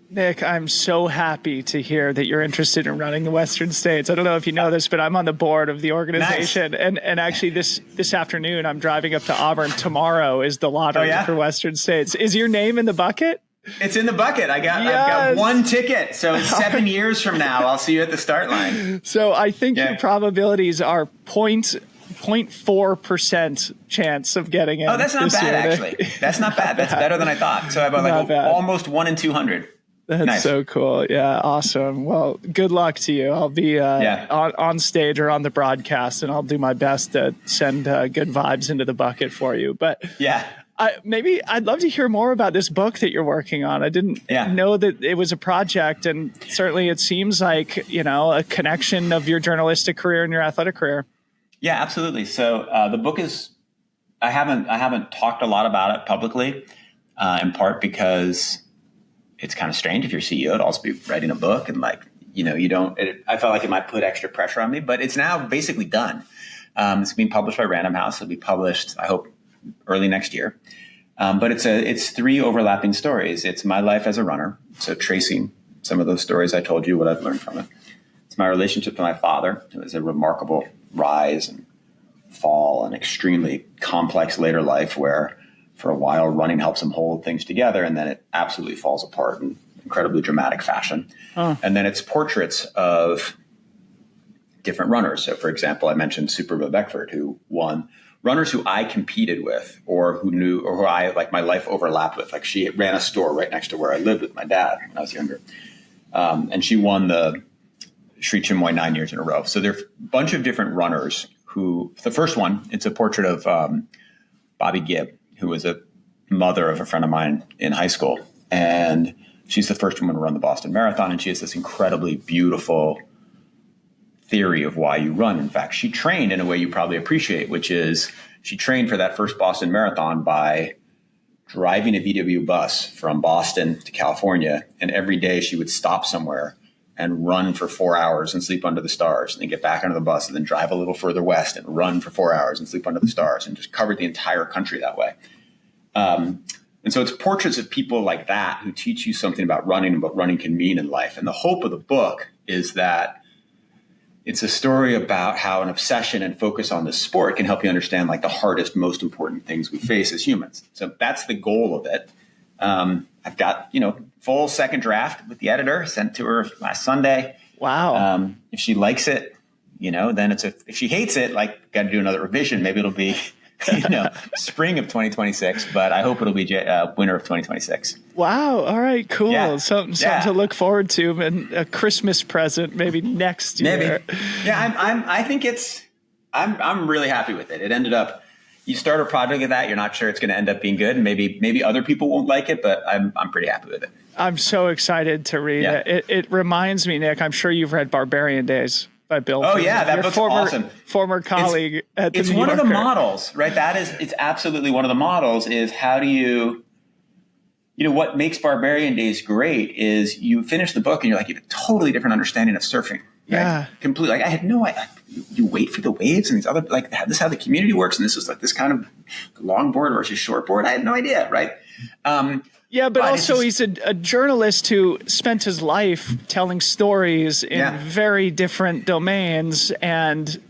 Nick, I'm so happy to hear that you're interested in running the Western States. I don't know if you know this, but I'm on the board of the organization. Nice. And actually this afternoon, I'm driving up to Auburn. Tomorrow is the lottery for Western States. Is your name in the bucket? It's in the bucket. I've got one ticket. So 7 years from now, I'll see you at the start line. So I think your probabilities are 0.4% chance of getting in. Oh, that's not bad, actually. That's not bad. That's better than I thought. So I have almost 1 in 200. That's nice. So cool. Yeah, awesome. Well, good luck to you. I'll be on stage or on the broadcast, and I'll do my best to send good vibes into the bucket for you. But I'd love to hear more about this book that you're working on. I didn't know that it was a project, and certainly it seems like, a connection of your journalistic career and your athletic career. Yeah, absolutely. So the book is, I haven't talked a lot about it publicly, in part because it's kind of strange if you're CEO to also be writing a book and I felt like it might put extra pressure on me, but it's now basically done. It's being published by Random House. It'll be published, I hope, early next year. But it's 3 overlapping stories. It's my life as a runner. So tracing some of those stories I told you, what I've learned from it. It's my relationship to my father. It was a remarkable rise and fall and extremely complex later life where for a while running helps him hold things together, and then it absolutely falls apart in incredibly dramatic fashion. And then it's portraits of different runners. So for example, I mentioned Super Beckford, who won runners who I competed with or who I, like, my life overlapped with. Like, she ran a store right next to where I lived with my dad when I was younger. And she won the Sri Chinmoy 9 years in a row. So there's a bunch of different runners who, the first one, it's a portrait of Bobby Gibb, who was a mother of a friend of mine in high school. And she's the first woman to run the Boston Marathon. And she has this incredibly beautiful theory of why you run. In fact, she trained in a way you probably appreciate, which is she trained for that first Boston Marathon by driving a VW bus from Boston to California. And every day she would stop somewhere and run for 4 hours and sleep under the stars, and then get back onto the bus and then drive a little further west and run for 4 hours and sleep under the stars, and just covered the entire country that way. And so it's portraits of people like that who teach you something about running and what running can mean in life. And the hope of the book is that it's a story about how an obsession and focus on the sport can help you understand, like, the hardest, most important things we face as humans. So that's the goal of it. I've got, full second draft with the editor, sent to her last Sunday. Wow. If she likes it, then if she hates it, like, got to do another revision. Maybe it'll be, spring of 2026, but I hope it'll be winter of 2026. Wow. All right, cool. Yeah. Something to look forward to, and a Christmas present maybe next year. Maybe. Yeah. I think I'm really happy with it. It ended up, you start a project like that, you're not sure it's going to end up being good. And maybe other people won't like it, but I'm pretty happy with it. I'm so excited to read it. It reminds me, Nick, I'm sure you've read Barbarian Days by Bill. Oh, yeah, that book's awesome. Former colleague at the New Yorker. It's one of the models, right? It's absolutely one of the models is how do you what makes Barbarian Days great is you finish the book and you're like, you have a totally different understanding of surfing. Right? Yeah. Completely. Like, I had no idea. You wait for the waves and these other, like, this is how the community works. And this is like this kind of longboard versus shortboard. I had no idea. Right. Yeah, but also he's a journalist who spent his life telling stories in very different domains, and,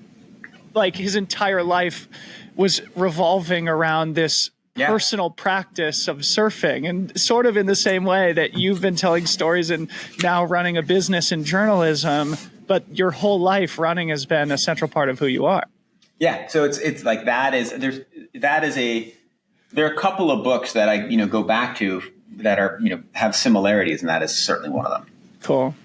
like, his entire life was revolving around this personal practice of surfing, and sort of in the same way that you've been telling stories and now running a business in journalism, but your whole life running has been a central part of who you are. Yeah. So it's like there are a couple of books that I, go back to that are, have similarities, and that is certainly one of them. Cool.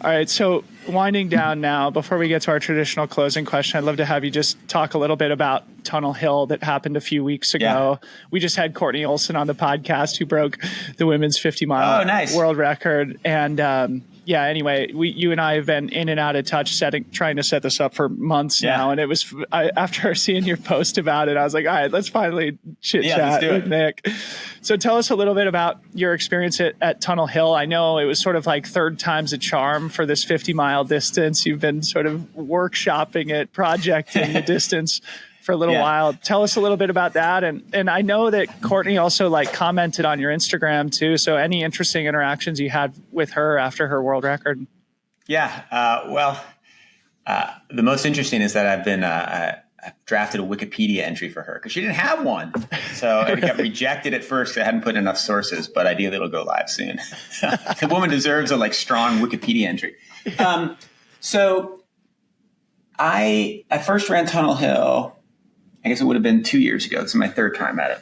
All right. So winding down now, before we get to our traditional closing question, I'd love to have you just talk a little bit about Tunnel Hill that happened a few weeks ago. Yeah. We just had Courtney Olson on the podcast, who broke the women's 50-mile world record. And, anyway, you and I have been in and out of touch trying to set this up for months now. And it was after seeing your post about it, I was like, all right, let's finally chit chat with Nick. So tell us a little bit about your experience at Tunnel Hill. I know it was sort of like third time's a charm for this 50-mile distance. You've been sort of workshopping it, projecting the distance for a little while. Tell us a little bit about that. And I know that Courtney also, like, commented on your Instagram too. So any interesting interactions you had with her after her world record? Yeah. The most interesting is that I've been, I drafted a Wikipedia entry for her because she didn't have one. So it got rejected at first. I hadn't put enough sources, but ideally it'll go live soon. The woman deserves a, like, strong Wikipedia entry. So I first ran Tunnel Hill, I guess it would have been 2 years ago. This is my third time at it.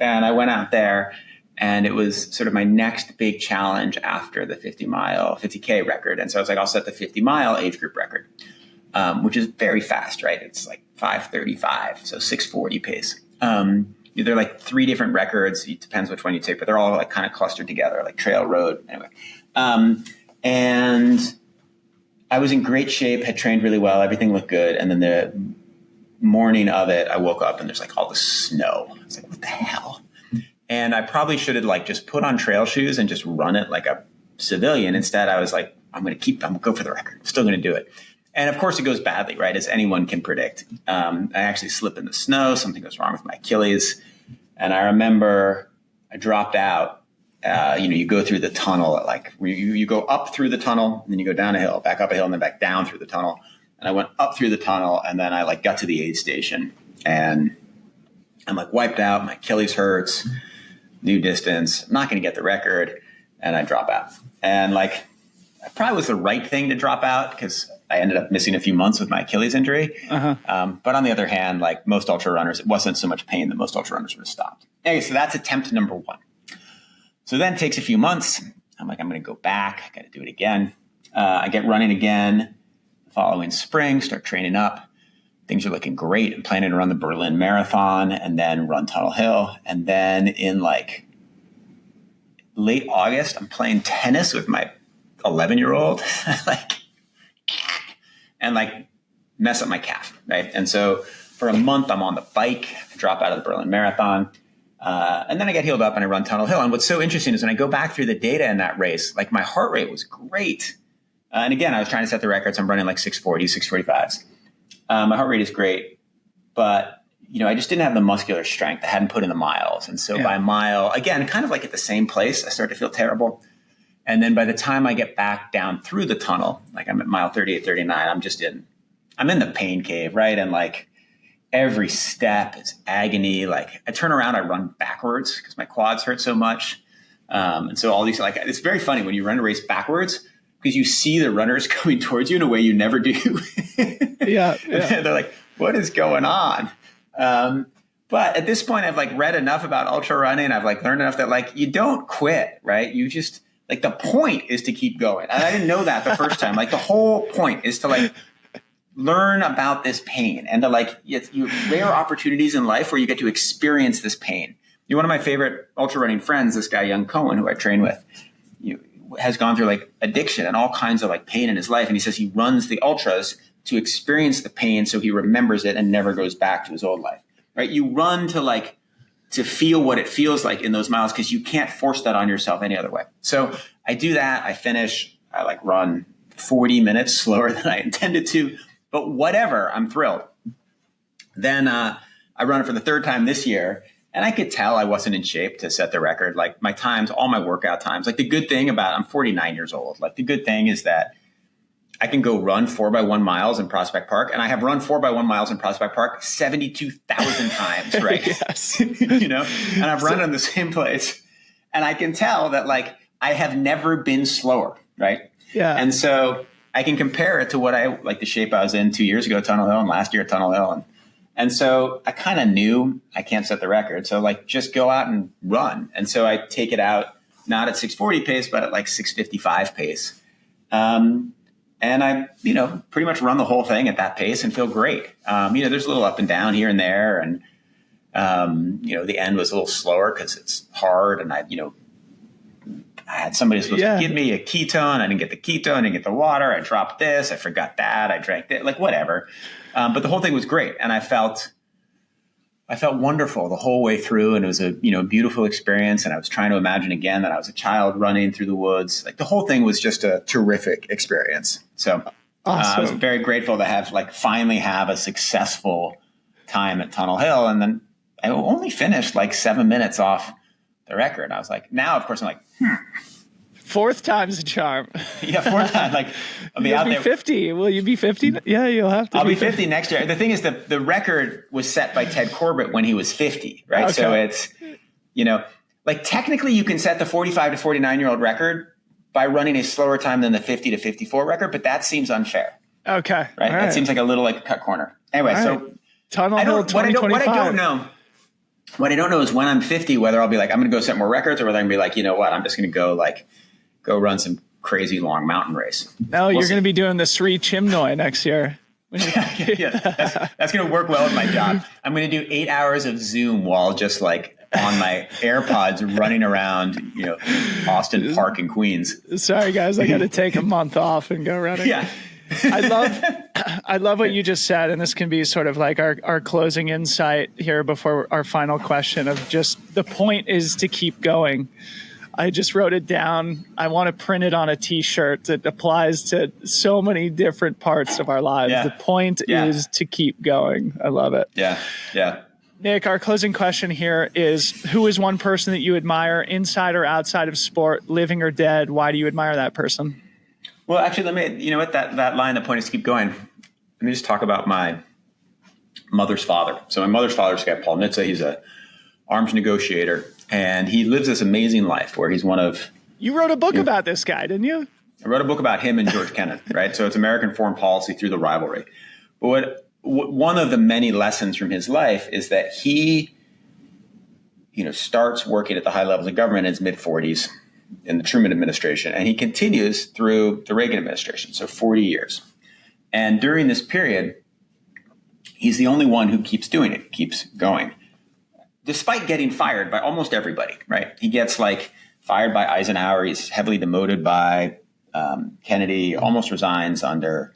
And I went out there, and it was sort of my next big challenge after the 50K record. And so I was like, I'll set the 50-mile age group record, which is very fast, right? It's like 5:35, so 6:40 pace. There are like 3 different records. It depends which one you take, but they're all, like, kind of clustered together, like trail, road, anyway. And I was in great shape, had trained really well. Everything looked good. And then the morning of it, I woke up and there's, like, all the snow. I was like, what the hell? And I probably should have, like, just put on trail shoes and just run it like a civilian. Instead, I was like, I'm going to go for the record. I'm still going to do it. And of course it goes badly, right? As anyone can predict. I actually slip in the snow. Something goes wrong with my Achilles. And I remember I dropped out. You go through the tunnel you go up through the tunnel, and then you go down a hill, back up a hill, and then back down through the tunnel. And I went up through the tunnel, and then I, like, got to the aid station, and I'm, like, wiped out. My Achilles hurts, new distance. I'm not going to get the record. And I drop out. And, like, it probably was the right thing to drop out because I ended up missing a few months with my Achilles injury. But on the other hand, like most ultra runners, it wasn't so much pain that most ultra runners would have stopped. Anyway, so that's attempt number 1. So then it takes a few months. I'm like, I'm going to go back. I got to do it again. I get running again the following spring, start training up. Things are looking great. I'm planning to run the Berlin Marathon and then run Tunnel Hill. And then in like late August, I'm playing tennis with my 11-year-old, like mess up my calf, right? And so for a month, I'm on the bike, I drop out of the Berlin Marathon. And then I get healed up and I run Tunnel Hill. And what's so interesting is when I go back through the data in that race, like my heart rate was great. And again, I was trying to set the records. I'm running like 640s, 645s. My heart rate is great, but I just didn't have the muscular strength. I hadn't put in the miles. And so by mile, again, kind of like at the same place, I start to feel terrible. And then by the time I get back down through the tunnel, like I'm at mile 38, 39, I'm in the pain cave, right? And like every step is agony. Like I turn around, I run backwards because my quads hurt so much. And so all these, like, it's very funny when you run a race backwards because you see the runners coming towards you in a way you never do. Yeah. They're like, what is going on? But at this point, I've like read enough about ultra running. I've like learned enough that like you don't quit, right? You just like the point is to keep going. And I didn't know that the first time. Like the whole point is to like learn about this pain and to like you rare opportunities in life where you get to experience this pain. One of my favorite ultra running friends, this guy Young Cohen, who I train with, has gone through like addiction and all kinds of like pain in his life. And he says he runs the ultras to experience the pain so he remembers it and never goes back to his old life, right? You run to feel what it feels like in those miles because you can't force that on yourself any other way. So I do that. I finish. I like run 40 minutes slower than I intended to, but whatever, I'm thrilled. Then I run it for the third time this year. And I could tell I wasn't in shape to set the record. Like my times, all my workout times, like the good thing about, I'm 49 years old. Like the good thing is that I can go run 4x1 miles in Prospect Park. And I have run 4x1 miles in Prospect Park 72,000 times, right? Yes. And I've run in the same place. And I can tell that like I have never been slower, right? Yeah. And so I can compare it to what the shape I was in 2 years ago, Tunnel Hill, and last year at Tunnel Hill. And so I kind of knew I can't set the record. So like just go out and run. And so I take it out, not at 640 pace, but at like 655 pace. And I, pretty much run the whole thing at that pace and feel great. There's a little up and down here and there. And, the end was a little slower because it's hard. And I had somebody supposed to give me a ketone. I didn't get the ketone. I didn't get the water. I dropped this. I forgot that. I drank it, like whatever. But the whole thing was great. And I felt wonderful the whole way through. And it was a, beautiful experience. And I was trying to imagine again that I was a child running through the woods. Like the whole thing was just a terrific experience. So awesome. I was very grateful to have finally have a successful time at Tunnel Hill. And then I only finished like 7 minutes off the record. I was like, now, of course, I'm like, Fourth time's a charm. Yeah, fourth time. Like, I'll be out there. 50. Will you be 50? Yeah, you'll have to. I'll be 50 next year. The thing is that the record was set by Ted Corbett when he was 50, right? Okay. So it's, technically you can set the 45 to 49-year-old record by running a slower time than the 50 to 54 record, but that seems unfair. Okay. Right? That seems like a little like a cut corner. Anyway, so Tunnel Hill 2025. What I don't know is when I'm 50, whether I'll be like, I'm going to go set more records or whether I'm going to be like, you know what, I'm just going to go run some crazy long mountain race. No, you're going to be doing the Sri Chimnoy next year. Yeah, that's going to work well with my job. I'm going to do 8 hours of Zoom while just like on my AirPods running around, Austin Park in Queens. Sorry, guys, I got to take a month off and go running. Yeah. I love what you just said, and this can be sort of like our closing insight here before our final question of just the point is to keep going. I just wrote it down. I want to print it on a T-shirt that applies to so many different parts of our lives. Yeah. The point is to keep going. I love it. Yeah. Yeah. Nick, our closing question here is, who is one person that you admire inside or outside of sport, living or dead? Why do you admire that person? Well, actually, that line, the point is to keep going. Let me just talk about my mother's father. So my mother's father is a guy, Paul Nitze. He's a arms negotiator. And he lives this amazing life where he's one of... You wrote a book about this guy, didn't you? I wrote a book about him and George Kennan, right? So it's American foreign policy through the rivalry. But one of the many lessons from his life is that he, starts working at the high levels of government in his mid-40s in the Truman administration, and he continues through the Reagan administration, so 40 years. And during this period, he's the only one who keeps doing it, keeps going, despite getting fired by almost everybody, right? He gets fired by Eisenhower. He's heavily demoted by Kennedy, almost resigns under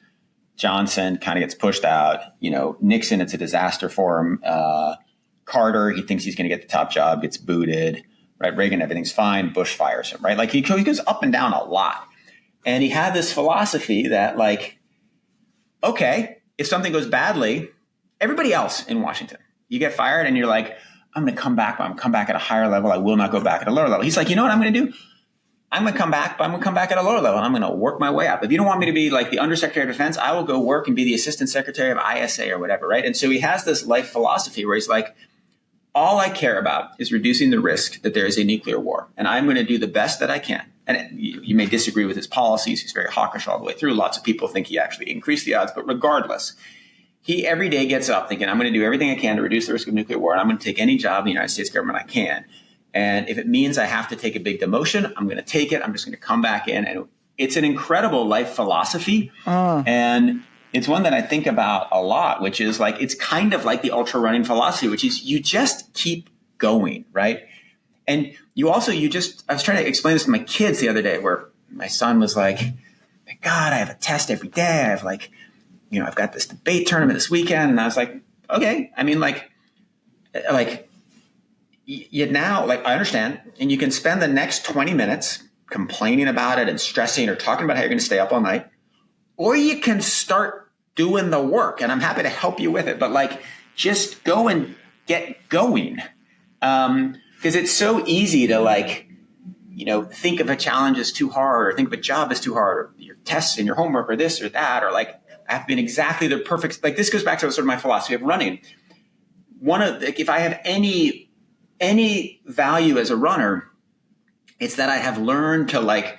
Johnson, kind of gets pushed out. Nixon, it's a disaster for him. Carter, he thinks he's going to get the top job, gets booted, right? Reagan, everything's fine. Bush fires him, right? He goes up and down a lot. And he had this philosophy that okay, if something goes badly, everybody else in Washington, you get fired and you're like, I'm going to come back, but I'm going to come back at a higher level. I will not go back at a lower level. He's like, you know what I'm going to do? I'm going to come back, but I'm going to come back at a lower level. And I'm going to work my way up. If you don't want me to be the Undersecretary of Defense, I will go work and be the Assistant Secretary of ISA or whatever, right? And so he has this life philosophy where he's like, all I care about is reducing the risk that there is a nuclear war. And I'm going to do the best that I can. And you may disagree with his policies. He's very hawkish all the way through. Lots of people think he actually increased the odds. But regardless, he every day gets up thinking, I'm going to do everything I can to reduce the risk of nuclear war. And I'm going to take any job in the United States government I can. And if it means I have to take a big demotion, I'm going to take it. I'm just going to come back in. And it's an incredible life philosophy. And it's one that I think about a lot, which is it's kind of like the ultra running philosophy, which is you just keep going, right? And I was trying to explain this to my kids the other day where my son was like, God, I have a test every day. I have I've got this debate tournament this weekend. And I was like, okay. I mean, I understand. And you can spend the next 20 minutes complaining about it and stressing or talking about how you're going to stay up all night, or you can start doing the work. And I'm happy to help you with it. But just go and get going. Because it's so easy to think of a challenge as too hard, or think of a job as too hard, or your tests and your homework, or this or that, or I have been exactly the perfect. This goes back to sort of my philosophy of running. If I have any value as a runner, it's that I have learned to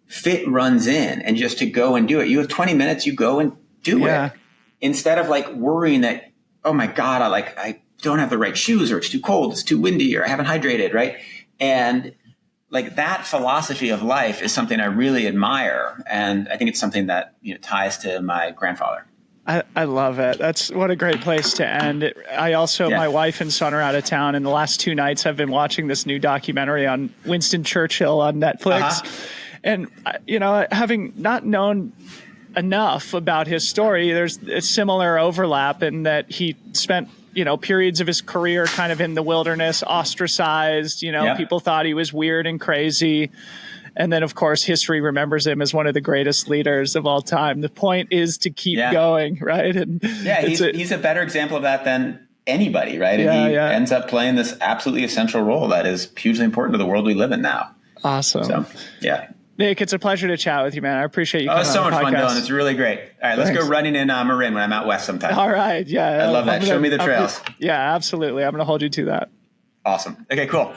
fit runs in and just to go and do it. You have 20 minutes, you go and do it, instead of worrying that, oh my God, I don't have the right shoes, or it's too cold, it's too windy, or I haven't hydrated, right? And that philosophy of life is something I really admire. And I think it's something that ties to my grandfather. I love it. What a great place to end. My wife and son are out of town, and the last 2 nights I've been watching this new documentary on Winston Churchill on Netflix. And, having not known enough about his story, there's a similar overlap in that he spent periods of his career kind of in the wilderness, ostracized, people thought he was weird and crazy. And then, of course, history remembers him as one of the greatest leaders of all time. The point is to keep going, right? And he's a better example of that than anybody, right? And he ends up playing this absolutely essential role that is hugely important to the world we live in now. Awesome. So, yeah. Nick, it's a pleasure to chat with you, man. I appreciate you coming it's so on the much fun, podcast. Dylan. It's really great. All right, let's go running in Marin when I'm out west sometime. All right, yeah. I love that. Show me the trails. Yeah, absolutely. I'm going to hold you to that. Awesome. Okay, cool.